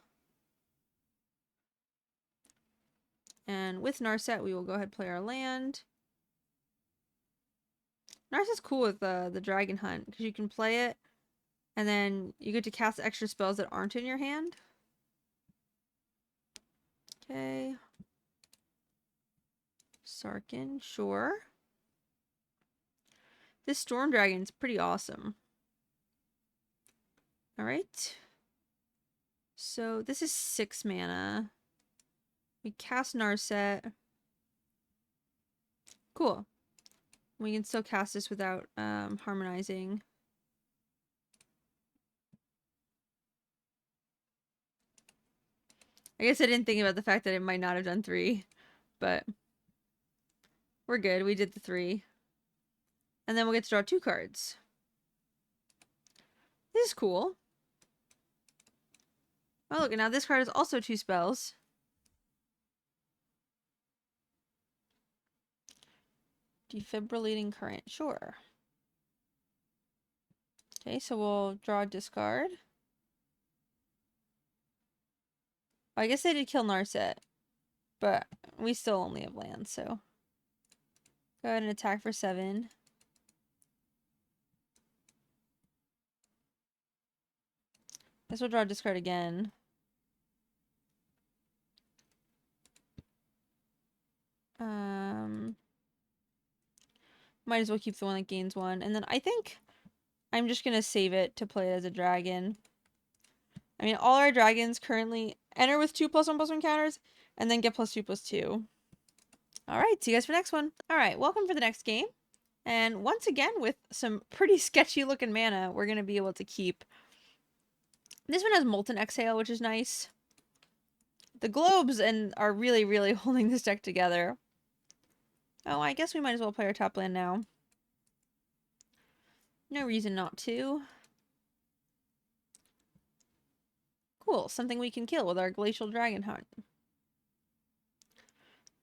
And with Narset, we will go ahead and play our land. Narset's cool with the Dragon Hunt, because you can play it, and then you get to cast extra spells that aren't in your hand. Okay. Sarkin, sure. This Storm Dragon's pretty awesome. Alright. So this is 6 mana. We cast Narset. Cool. We can still cast this without harmonizing. I guess I didn't think about the fact that it might not have done 3, but we're good. We did the 3. And then we'll get to draw 2 cards. This is cool. Oh, look, and now this card is also 2 spells. Defibrillating Current, sure. Okay, so we'll draw a discard. I guess they did kill Narset, but we still only have land, so go ahead and attack for 7. Guess we'll draw a discard again. Might as well keep the one that gains one. And then I think I'm just gonna save it to play it as a dragon. I mean, all our dragons currently enter with 2+1/+1 counters, and then get +2/+2. Alright, see you guys for the next one. Alright, welcome for the next game. And once again, with some pretty sketchy looking mana, we're gonna be able to keep. This one has Molten Exhale, which is nice. The globes are really, really holding this deck together. Oh, I guess we might as well play our top land now. No reason not to. Cool, something we can kill with our Glacial Dragon Hunt.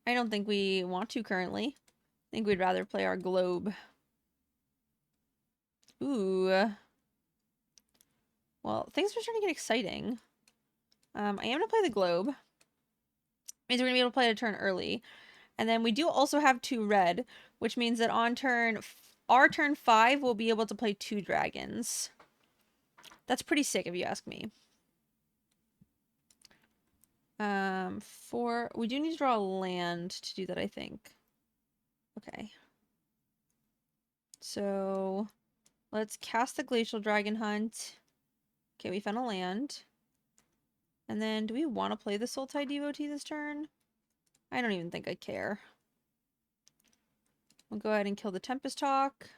I don't think we want to currently. I think we'd rather play our globe. Ooh. Well, things are starting to get exciting. I am going to play the globe. Means we're going to be able to play it a turn early. And then we do also have 2 red, which means that on our turn 5, we'll be able to play 2 dragons. That's pretty sick if you ask me. We do need to draw a land to do that, I think. Okay. So, let's cast the Glacial Dragon Hunt. Okay, we found a land. And then, do we want to play the Sultai Devotee this turn? I don't even think I care. We'll go ahead and kill the Tempest Hawk.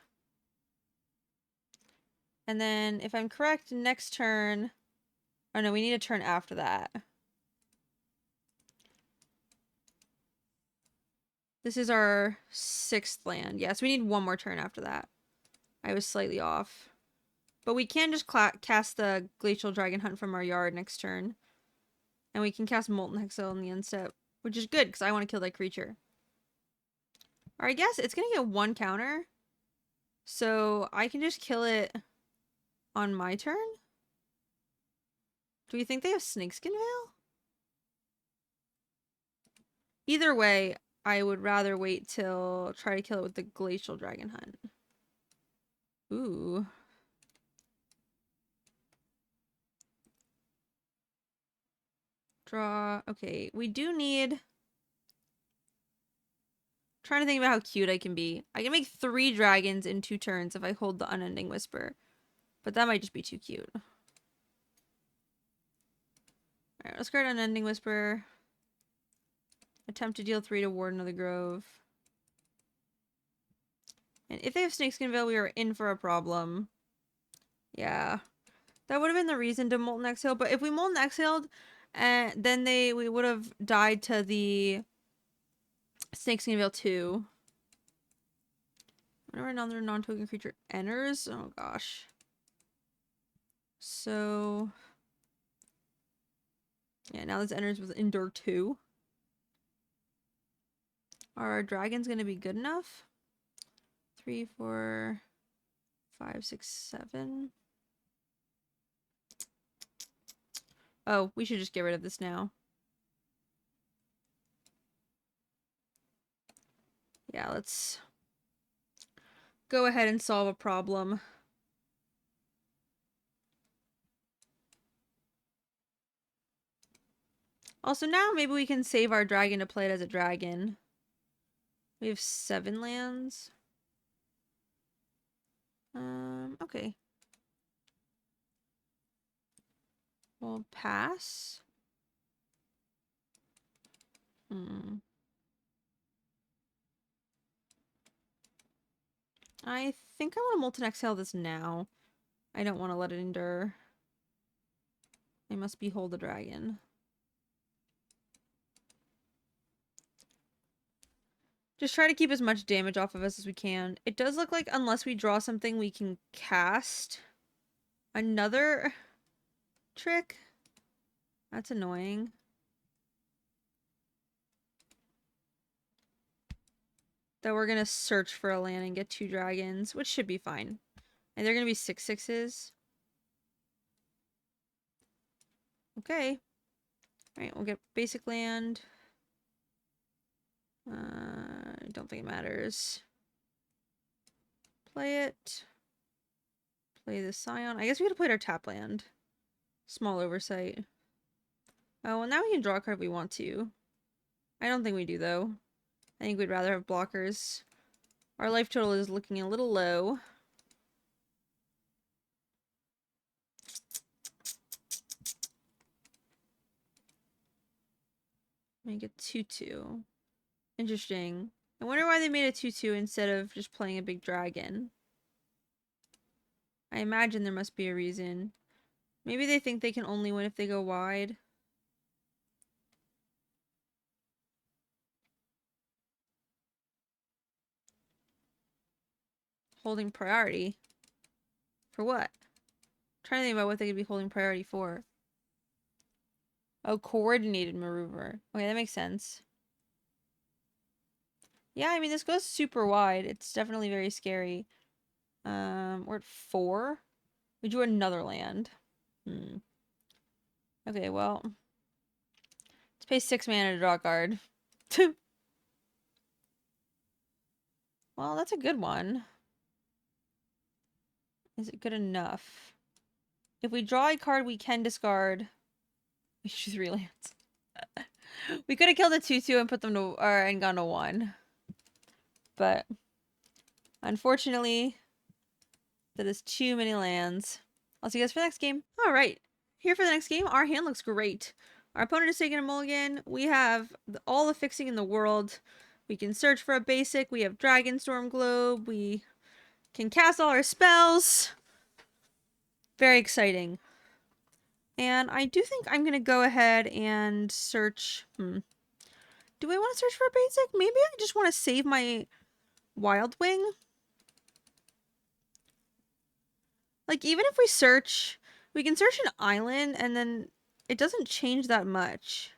And then, if I'm correct, next turn... Oh no, we need a turn after that. This is our 6th land. Yes, we need one more turn after that. I was slightly off. But we can just cast the Glacial Dragon Hunt from our yard next turn. And we can cast Molten Exhale in the end step. Which is good, because I want to kill that creature. Or I guess it's going to get 1 counter. So I can just kill it on my turn? Do we think they have Snakeskin Veil? Either way, I would rather wait till try to kill it with the Glacial Dragon Hunt. Ooh. Draw. Okay, we do need... Trying to think about how cute I can be. I can make 3 dragons in 2 turns if I hold the Unending Whisper. But that might just be too cute. Alright, let's guard Unending Whisper. Attempt to deal 3 to Warden of the Grove. And if they have Snakeskin Veil, we are in for a problem. Yeah. That would have been the reason to Molten Exhale. But if we Molten Exhaled, then we would have died to the Snakeskin Veil 2. Whenever another non-token creature enters. Oh gosh. So... yeah, now this enters with Endure 2. Are our dragons going to be good enough? 3, 4, 5, 6, 7. Oh, we should just get rid of this now. Yeah, let's go ahead and solve a problem. Also, now maybe we can save our dragon to play it as a dragon. We have 7 lands. Okay. We'll pass. I think I want to Molten Exhale this now. I don't want to let it endure. I must behold the dragon. Just try to keep as much damage off of us as we can. It does look like unless we draw something, we can cast another trick. That's annoying. That we're going to search for a land and get 2 dragons, which should be fine. And they're going to be 6/6s. Okay. Alright, we'll get basic land. I don't think it matters. Play it. Play the Scion. I guess we could have played our tap land. Small oversight. Oh, well now we can draw a card if we want to. I don't think we do though. I think we'd rather have blockers. Our life total is looking a little low. Make it 2/2. Interesting. I wonder why they made it 2/2 instead of just playing a big dragon. I imagine there must be a reason. Maybe they think they can only win if they go wide. Holding priority? For what? I'm trying to think about what they could be holding priority for. Oh, coordinated maneuver. Okay, that makes sense. Yeah, I mean, this goes super wide. It's definitely very scary. We're at 4. We drew another land. Okay, well. Let's pay 6 mana to draw a card. Well, that's a good one. Is it good enough? If we draw a card we can discard. We choose 3 lands. We could have killed a 2/2 and put them to and gone to 1. But unfortunately, that is too many lands. I'll see you guys for the next game. Alright. Here for the next game. Our hand looks great. Our opponent is taking a mulligan. We have all the fixing in the world. We can search for a basic. We have Dragonstorm Globe. We can cast all our spells. Very exciting. And I do think I'm going to go ahead and search. Do I want to search for a basic? Maybe I just want to save my Wild Wing. Like, even if we search, we can search an island and then it doesn't change that much.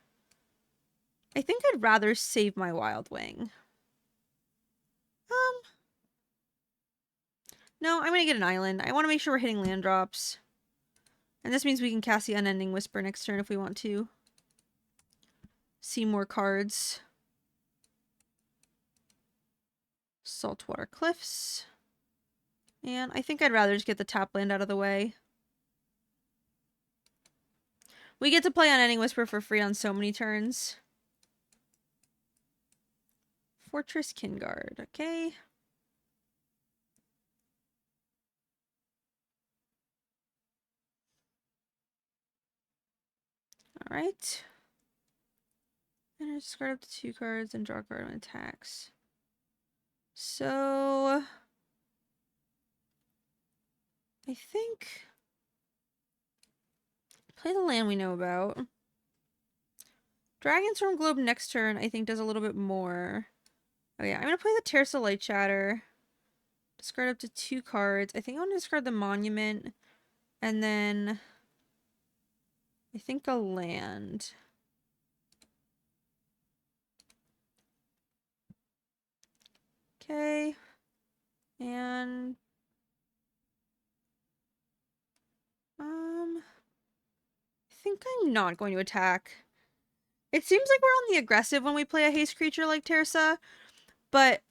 I think I'd rather save my Wild Wing. No, I'm going to get an island. I want to make sure we're hitting land drops. And this means we can cast the Unending Whisper next turn if we want to. See more cards. Saltwater Cliffs. And I think I'd rather just get the tap land out of the way. We get to play Unending Whisper for free on so many turns. Fortress Kingard, okay. Alright. And I discard up to 2 cards and draw a card on attacks. So I think play the land we know about. Dragonstorm Globe next turn I think does a little bit more. Oh yeah, I'm gonna play the Tersa Light Shatter. Discard up to 2 cards. I think I want to discard the Monument. And then I think a land. Okay. And I think I'm not going to attack. It seems like we're on the aggressive when we play a haste creature like Tersa, but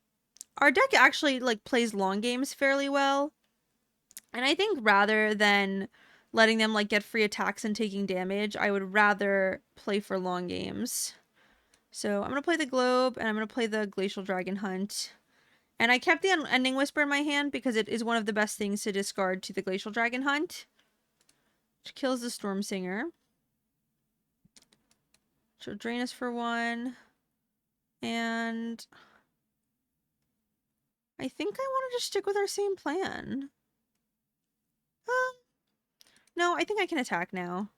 our deck actually like plays long games fairly well. And I think rather than letting them like get free attacks and taking damage, I would rather play for long games. So I'm going to play the Globe and I'm going to play the Glacial Dragon Hunt. And I kept the Unending Whisper in my hand because it is one of the best things to discard to the Glacial Dragon Hunt. Which kills the Storm Singer. She'll drain us for 1. And I think I want to just stick with our same plan. No, I think I can attack now.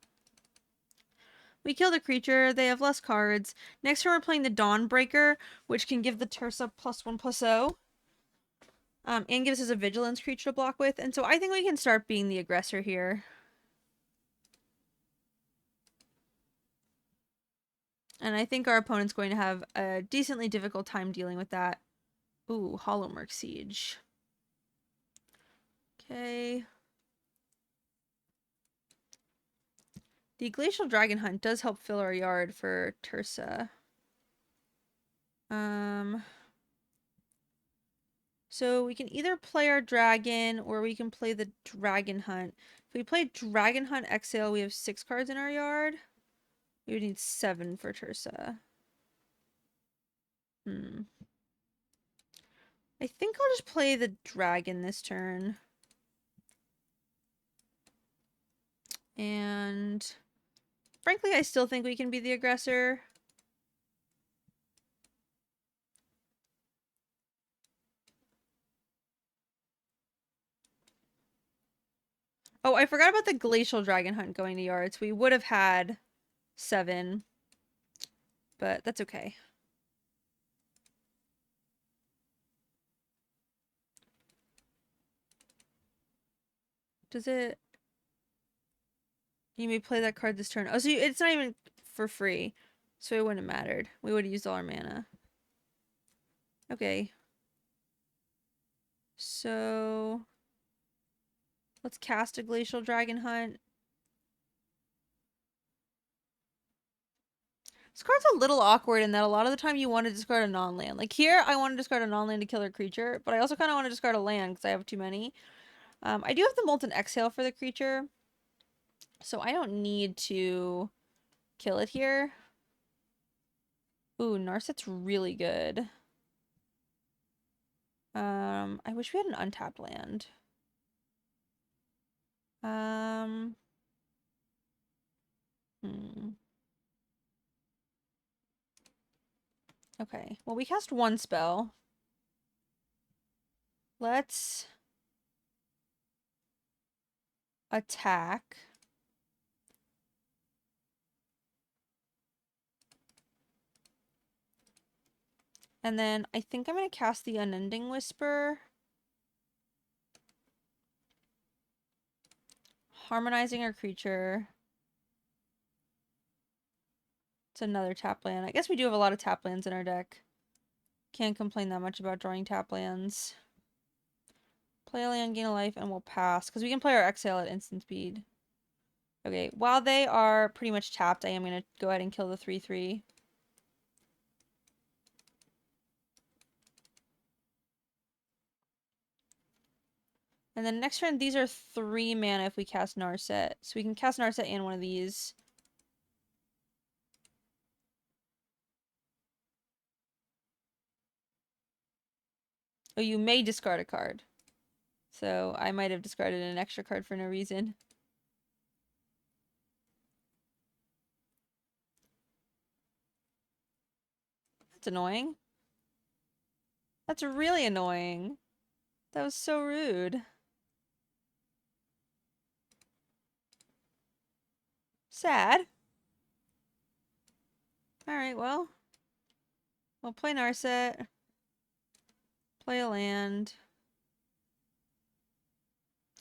We kill the creature. They have less cards. Next turn we're playing the Dawnbreaker, which can give the Tersa +1/+0. And gives us a Vigilance creature to block with. And so I think we can start being the aggressor here. And I think our opponent's going to have a decently difficult time dealing with that. Ooh, Hollowmurk Siege. Okay. The Glacial Dragon Hunt does help fill our yard for Tersa. So So we can either play our dragon or we can play the dragon hunt. If we play dragon hunt exile, we have 6 cards in our yard. We would need 7 for Tursa. I think I'll just play the dragon this turn. And frankly, I still think we can be the aggressor. Oh, I forgot about the glacial dragon hunt going to yards. We would have had 7, but that's okay. Does it... You may play that card this turn. Oh, so it's not even for free. So it wouldn't have mattered. We would have used all our mana. Okay. So... Let's cast a Glacial Dragon Hunt. This card's a little awkward in that a lot of the time you want to discard a non-land. Like here, I want to discard a non-land to kill a creature, but I also kind of want to discard a land because I have too many. I do have the Molten Exhale for the creature, so I don't need to kill it here. Ooh, Narset's really good. I wish we had an untapped land. Okay, well we cast 1 spell. Let's attack. And then I think I'm going to cast the Unending Whisper. Harmonizing our creature. It's another tap land. I guess we do have a lot of tap lands in our deck. Can't complain that much about drawing tap lands. Play a land, gain a life, and we'll pass. Because we can play our Exhale at instant speed. Okay, while they are pretty much tapped, I am going to go ahead and kill the 3/3. And then next turn, these are 3 mana if we cast Narset. So we can cast Narset and one of these. Oh, you may discard a card. So I might have discarded an extra card for no reason. That's annoying. That's really annoying. That was so rude. Sad. Alright, well. We'll play Narset. Play a land.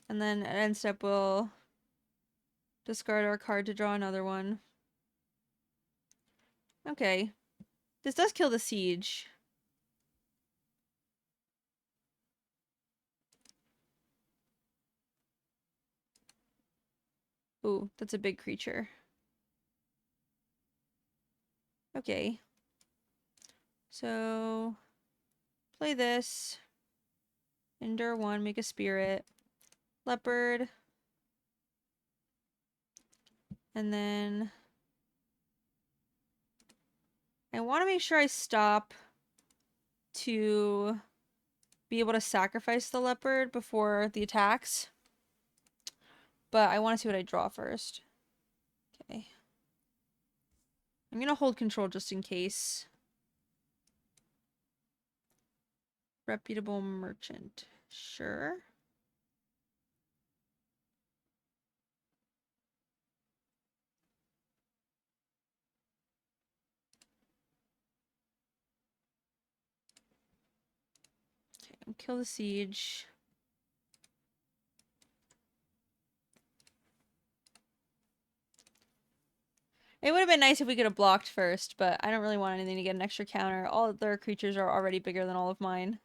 And then at end step we'll discard our card to draw another one. Okay. This does kill the siege. Ooh, that's a big creature. Okay. So, play this. Endure 1, make a spirit. Leopard. And then I want to make sure I stop to be able to sacrifice the leopard before the attacks. But I want to see what I draw first. Okay. I'm going to hold control just in case. Reputable merchant. Sure. Okay, kill the siege. It would have been nice if we could have blocked first, but I don't really want anything to get an extra counter. All of their creatures are already bigger than all of mine.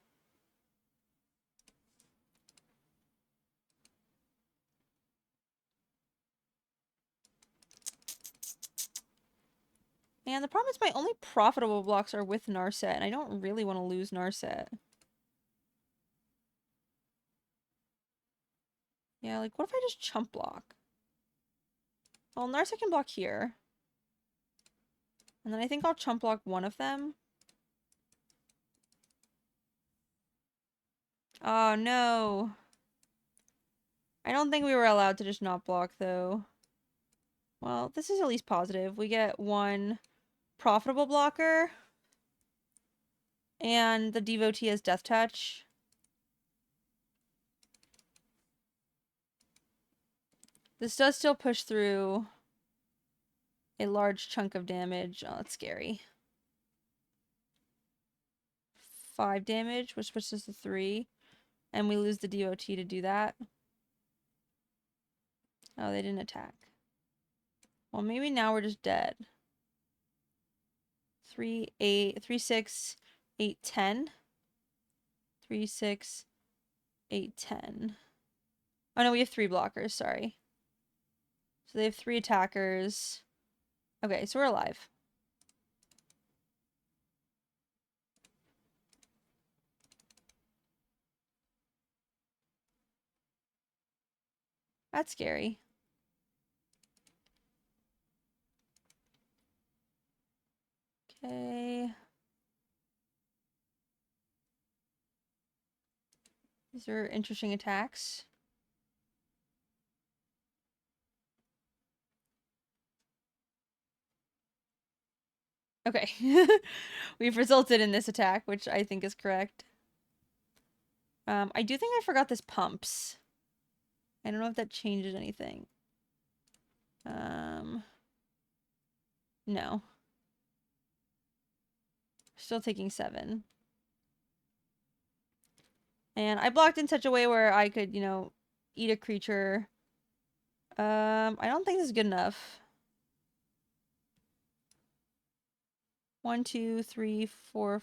And the problem is my only profitable blocks are with Narset, and I don't really want to lose Narset. Yeah, like, what if I just chump block? Well, Narset can block here. And then I think I'll chump block one of them. Oh, no. I don't think we were allowed to just not block, though. Well, this is at least positive. We get one profitable blocker. And the devotee has Death Touch. This does still push through a large chunk of damage. Oh, that's scary. 5 damage, which pushes to 3. And we lose the devotee to do that. Oh, they didn't attack. Well, maybe now we're just dead. 3, 8, 3, 6, 8, 10. 3, 6, 8, 10. Oh no, we have 3 blockers, sorry. So they have 3 attackers. Okay, so we're alive. That's scary. Okay. These are interesting attacks. Okay. We've resulted in this attack, which I think is correct. I do think I forgot this pumps. I don't know if that changes anything. No. Still taking 7. And I blocked in such a way where I could, you know, eat a creature. I don't think this is good enough. 1, 2, 3, 4.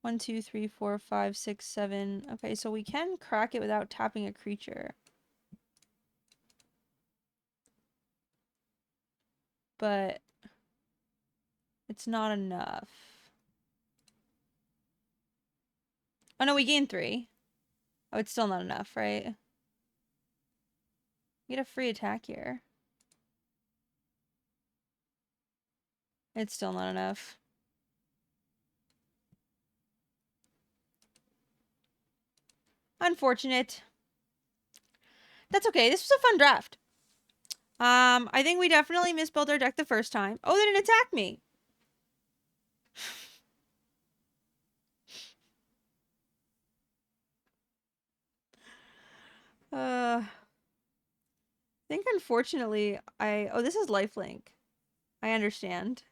1, 2, 3, 4, 5, 6, 7. Okay, so we can crack it without tapping a creature. But it's not enough. Oh no, we gained 3. Oh, it's still not enough, right? We get a free attack here. It's still not enough. Unfortunate. That's okay. This was a fun draft. I think we definitely misbuilt our deck the first time. Oh, they didn't attack me. I think unfortunately oh, this is lifelink. I understand.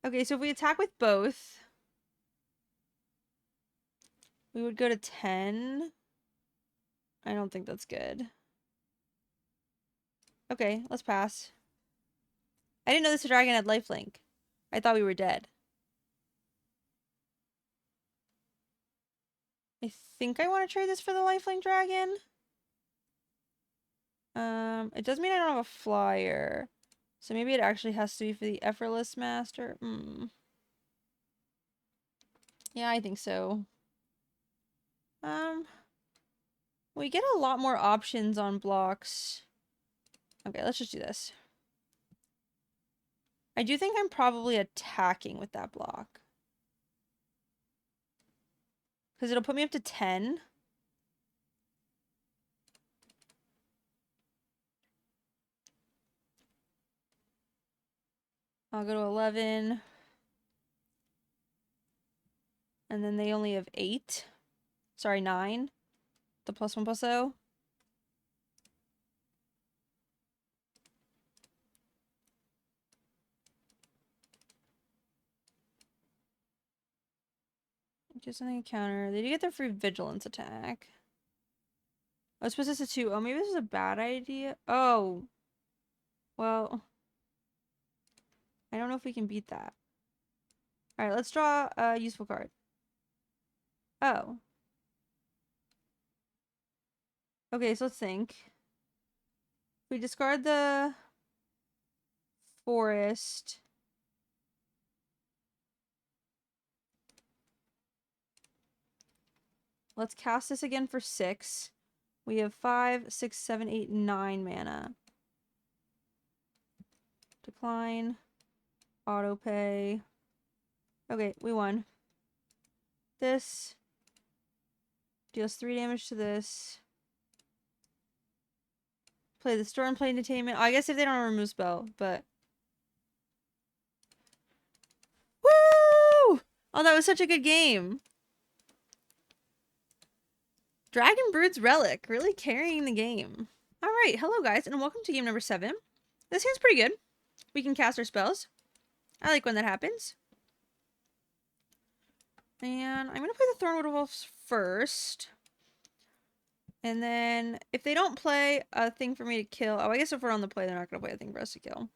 Okay, so if we attack with both, we would go to 10. I don't think that's good. Okay, let's pass. I didn't know this dragon had lifelink. I thought we were dead. I think I want to trade this for the lifelink dragon. It does mean I don't have a flyer. So maybe it actually has to be for the effortless master. Yeah, I think so. We get a lot more options on blocks. Okay, let's just do this. I do think I'm probably attacking with that block. Because it'll put me up to 10. I'll go to 11. And then they only have 8. Sorry, 9. The +1/+0. Do something counter. They do get their free vigilance attack. Oh, suppose this is 2. Oh, maybe this is a bad idea. Oh. Well. I don't know if we can beat that. Alright, let's draw a useful card. Oh. Okay, so let's think. We discard the forest. Let's cast this again for 6. We have 5, 6, 7, 8, 9 mana. Decline. Auto pay. Okay, we won. This deals 3 damage to this. Play the Storm Play Detainment. Oh, I guess if they don't remove spell, but... Woo! Oh, that was such a good game. Dragon Brood's Relic, really carrying the game. Alright, hello guys, and welcome to game number 7. This game's pretty good. We can cast our spells. I like when that happens. And I'm going to play the Thornwood Wolves first. And then, if they don't play a thing for me to kill... Oh, I guess if we're on the play, they're not going to play a thing for us to kill.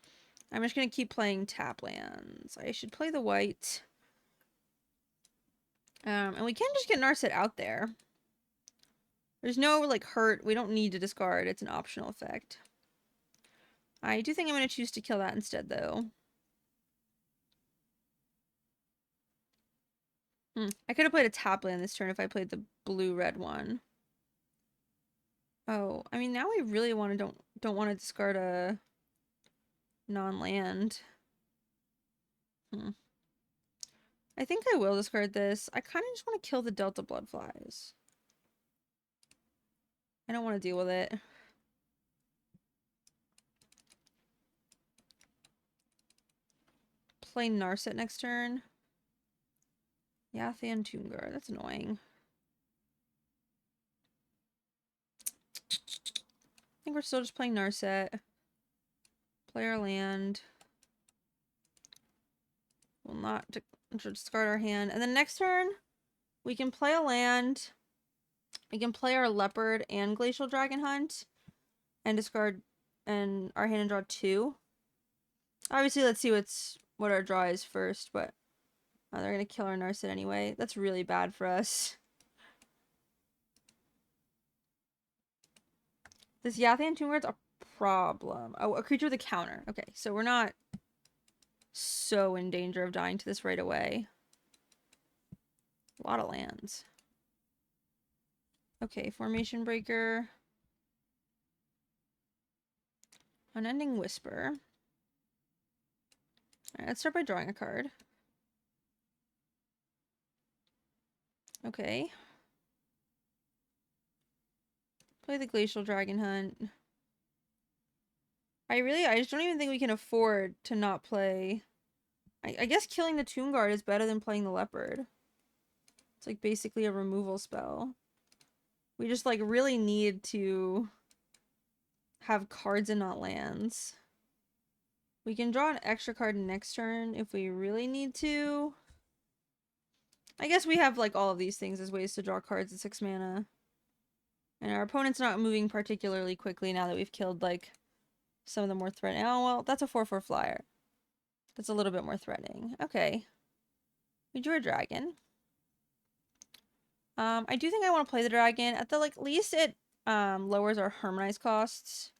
I'm just going to keep playing tap lands. I should play the white. And we can just get Narset out there. There's no, like, hurt. We don't need to discard. It's an optional effect. I do think I'm going to choose to kill that instead, though. I could have played a tap land this turn if I played the blue-red one. Oh, I mean, now we really don't want to discard a non-land. I think I will discard this. I kind of just want to kill the Delta Bloodflies. I don't want to deal with it. Play Narset next turn. Yathian Toonguard. That's annoying. I think we're still just playing Narset. Play our land. We'll not discard our hand. And then next turn, we can play a land. We can play our Leopard and Glacial Dragon Hunt. And discard our hand and draw 2. Obviously, let's see what our draw is first, but they're going to kill our Narset anyway. That's really bad for us. This Yathian Toonguard's a problem. Oh, a creature with a counter. Okay, so we're not so in danger of dying to this right away. A lot of lands. Okay, Formation Breaker. Unending Whisper. Alright, let's start by drawing a card. Okay. Play the Glacial Dragon Hunt. I just don't even think we can afford to not play. I guess killing the Toonguard is better than playing the Leopard. It's like basically a removal spell. We just like really need to have cards and not lands. We can draw an extra card next turn if we really need to. I guess we have like all of these things as ways to draw cards at 6 mana. And our opponent's not moving particularly quickly now that we've killed like some of the more threatening. Oh, well, that's a 4/4 flyer. That's a little bit more threatening. Okay. We drew a dragon. I do think I want to play the dragon. At the least it lowers our harmonize costs.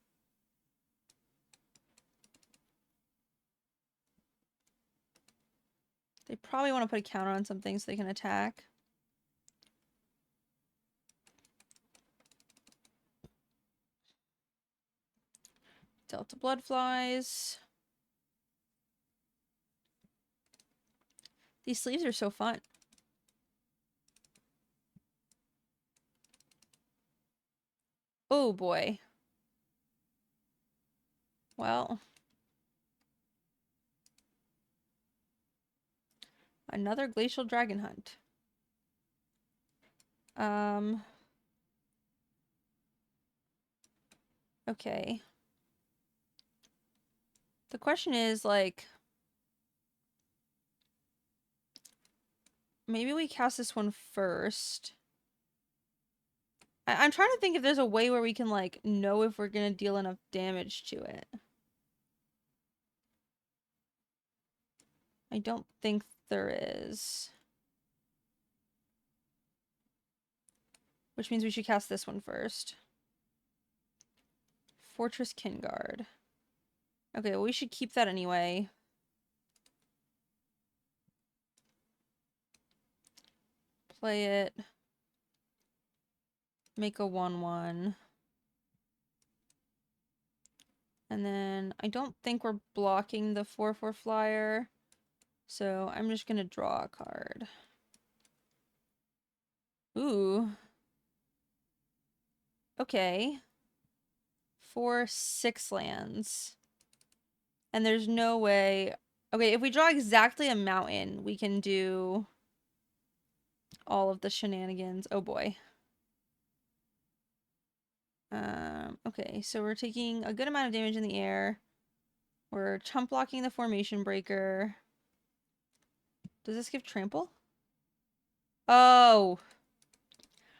They probably want to put a counter on something so they can attack. Delta Bloodflies. These sleeves are so fun. Oh boy. Well. Another Glacial Dragon Hunt. Okay. The question is, like, maybe we cast this one first. I'm trying to think if there's a way where we can, like, know if we're gonna deal enough damage to it. I don't think there is. Which means we should cast this one first. Fortress Kinguard. Okay, well, we should keep that anyway. Play it. make a 1/1. And then I don't think we're blocking the 4/4 flyer. So I'm just going to draw a card. Ooh. Okay. 4/6 lands. And there's no way... Okay, if we draw exactly a mountain, we can do all of the shenanigans. Oh boy. Okay, so we're taking a good amount of damage in the air. We're chump blocking the formation breaker. Does this give trample? Oh!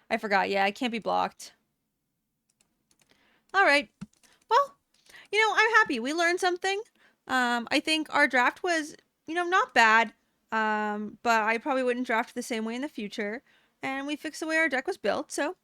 I forgot. Yeah, it can't be blocked. Alright. Well, you know, I'm happy. We learned something. I think our draft was, you know, not bad. But I probably wouldn't draft the same way in the future. And we fixed the way our deck was built, so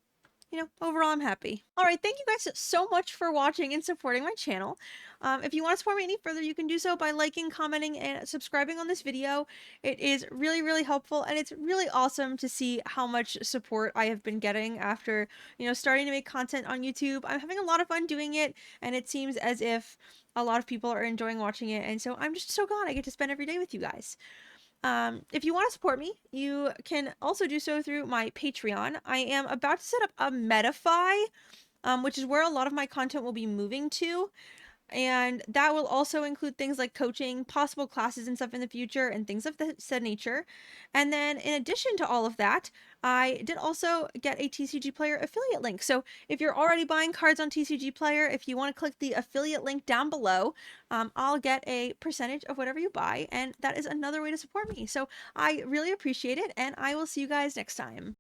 you know, overall, I'm happy. All right, thank you guys so much for watching and supporting my channel. If you want to support me any further, you can do so by liking, commenting, and subscribing on this video. It is really, really helpful, and it's really awesome to see how much support I have been getting after, you know, starting to make content on YouTube. I'm having a lot of fun doing it, and it seems as if a lot of people are enjoying watching it, and so I'm just so glad I get to spend every day with you guys. If you want to support me, you can also do so through my Patreon. I am about to set up a Metafy, which is where a lot of my content will be moving to. And that will also include things like coaching, possible classes and stuff in the future, and things of the said nature. And then in addition to all of that, I did also get a TCG Player affiliate link. So if you're already buying cards on TCG Player, if you want to click the affiliate link down below, I'll get a percentage of whatever you buy. And that is another way to support me. So I really appreciate it, and I will see you guys next time.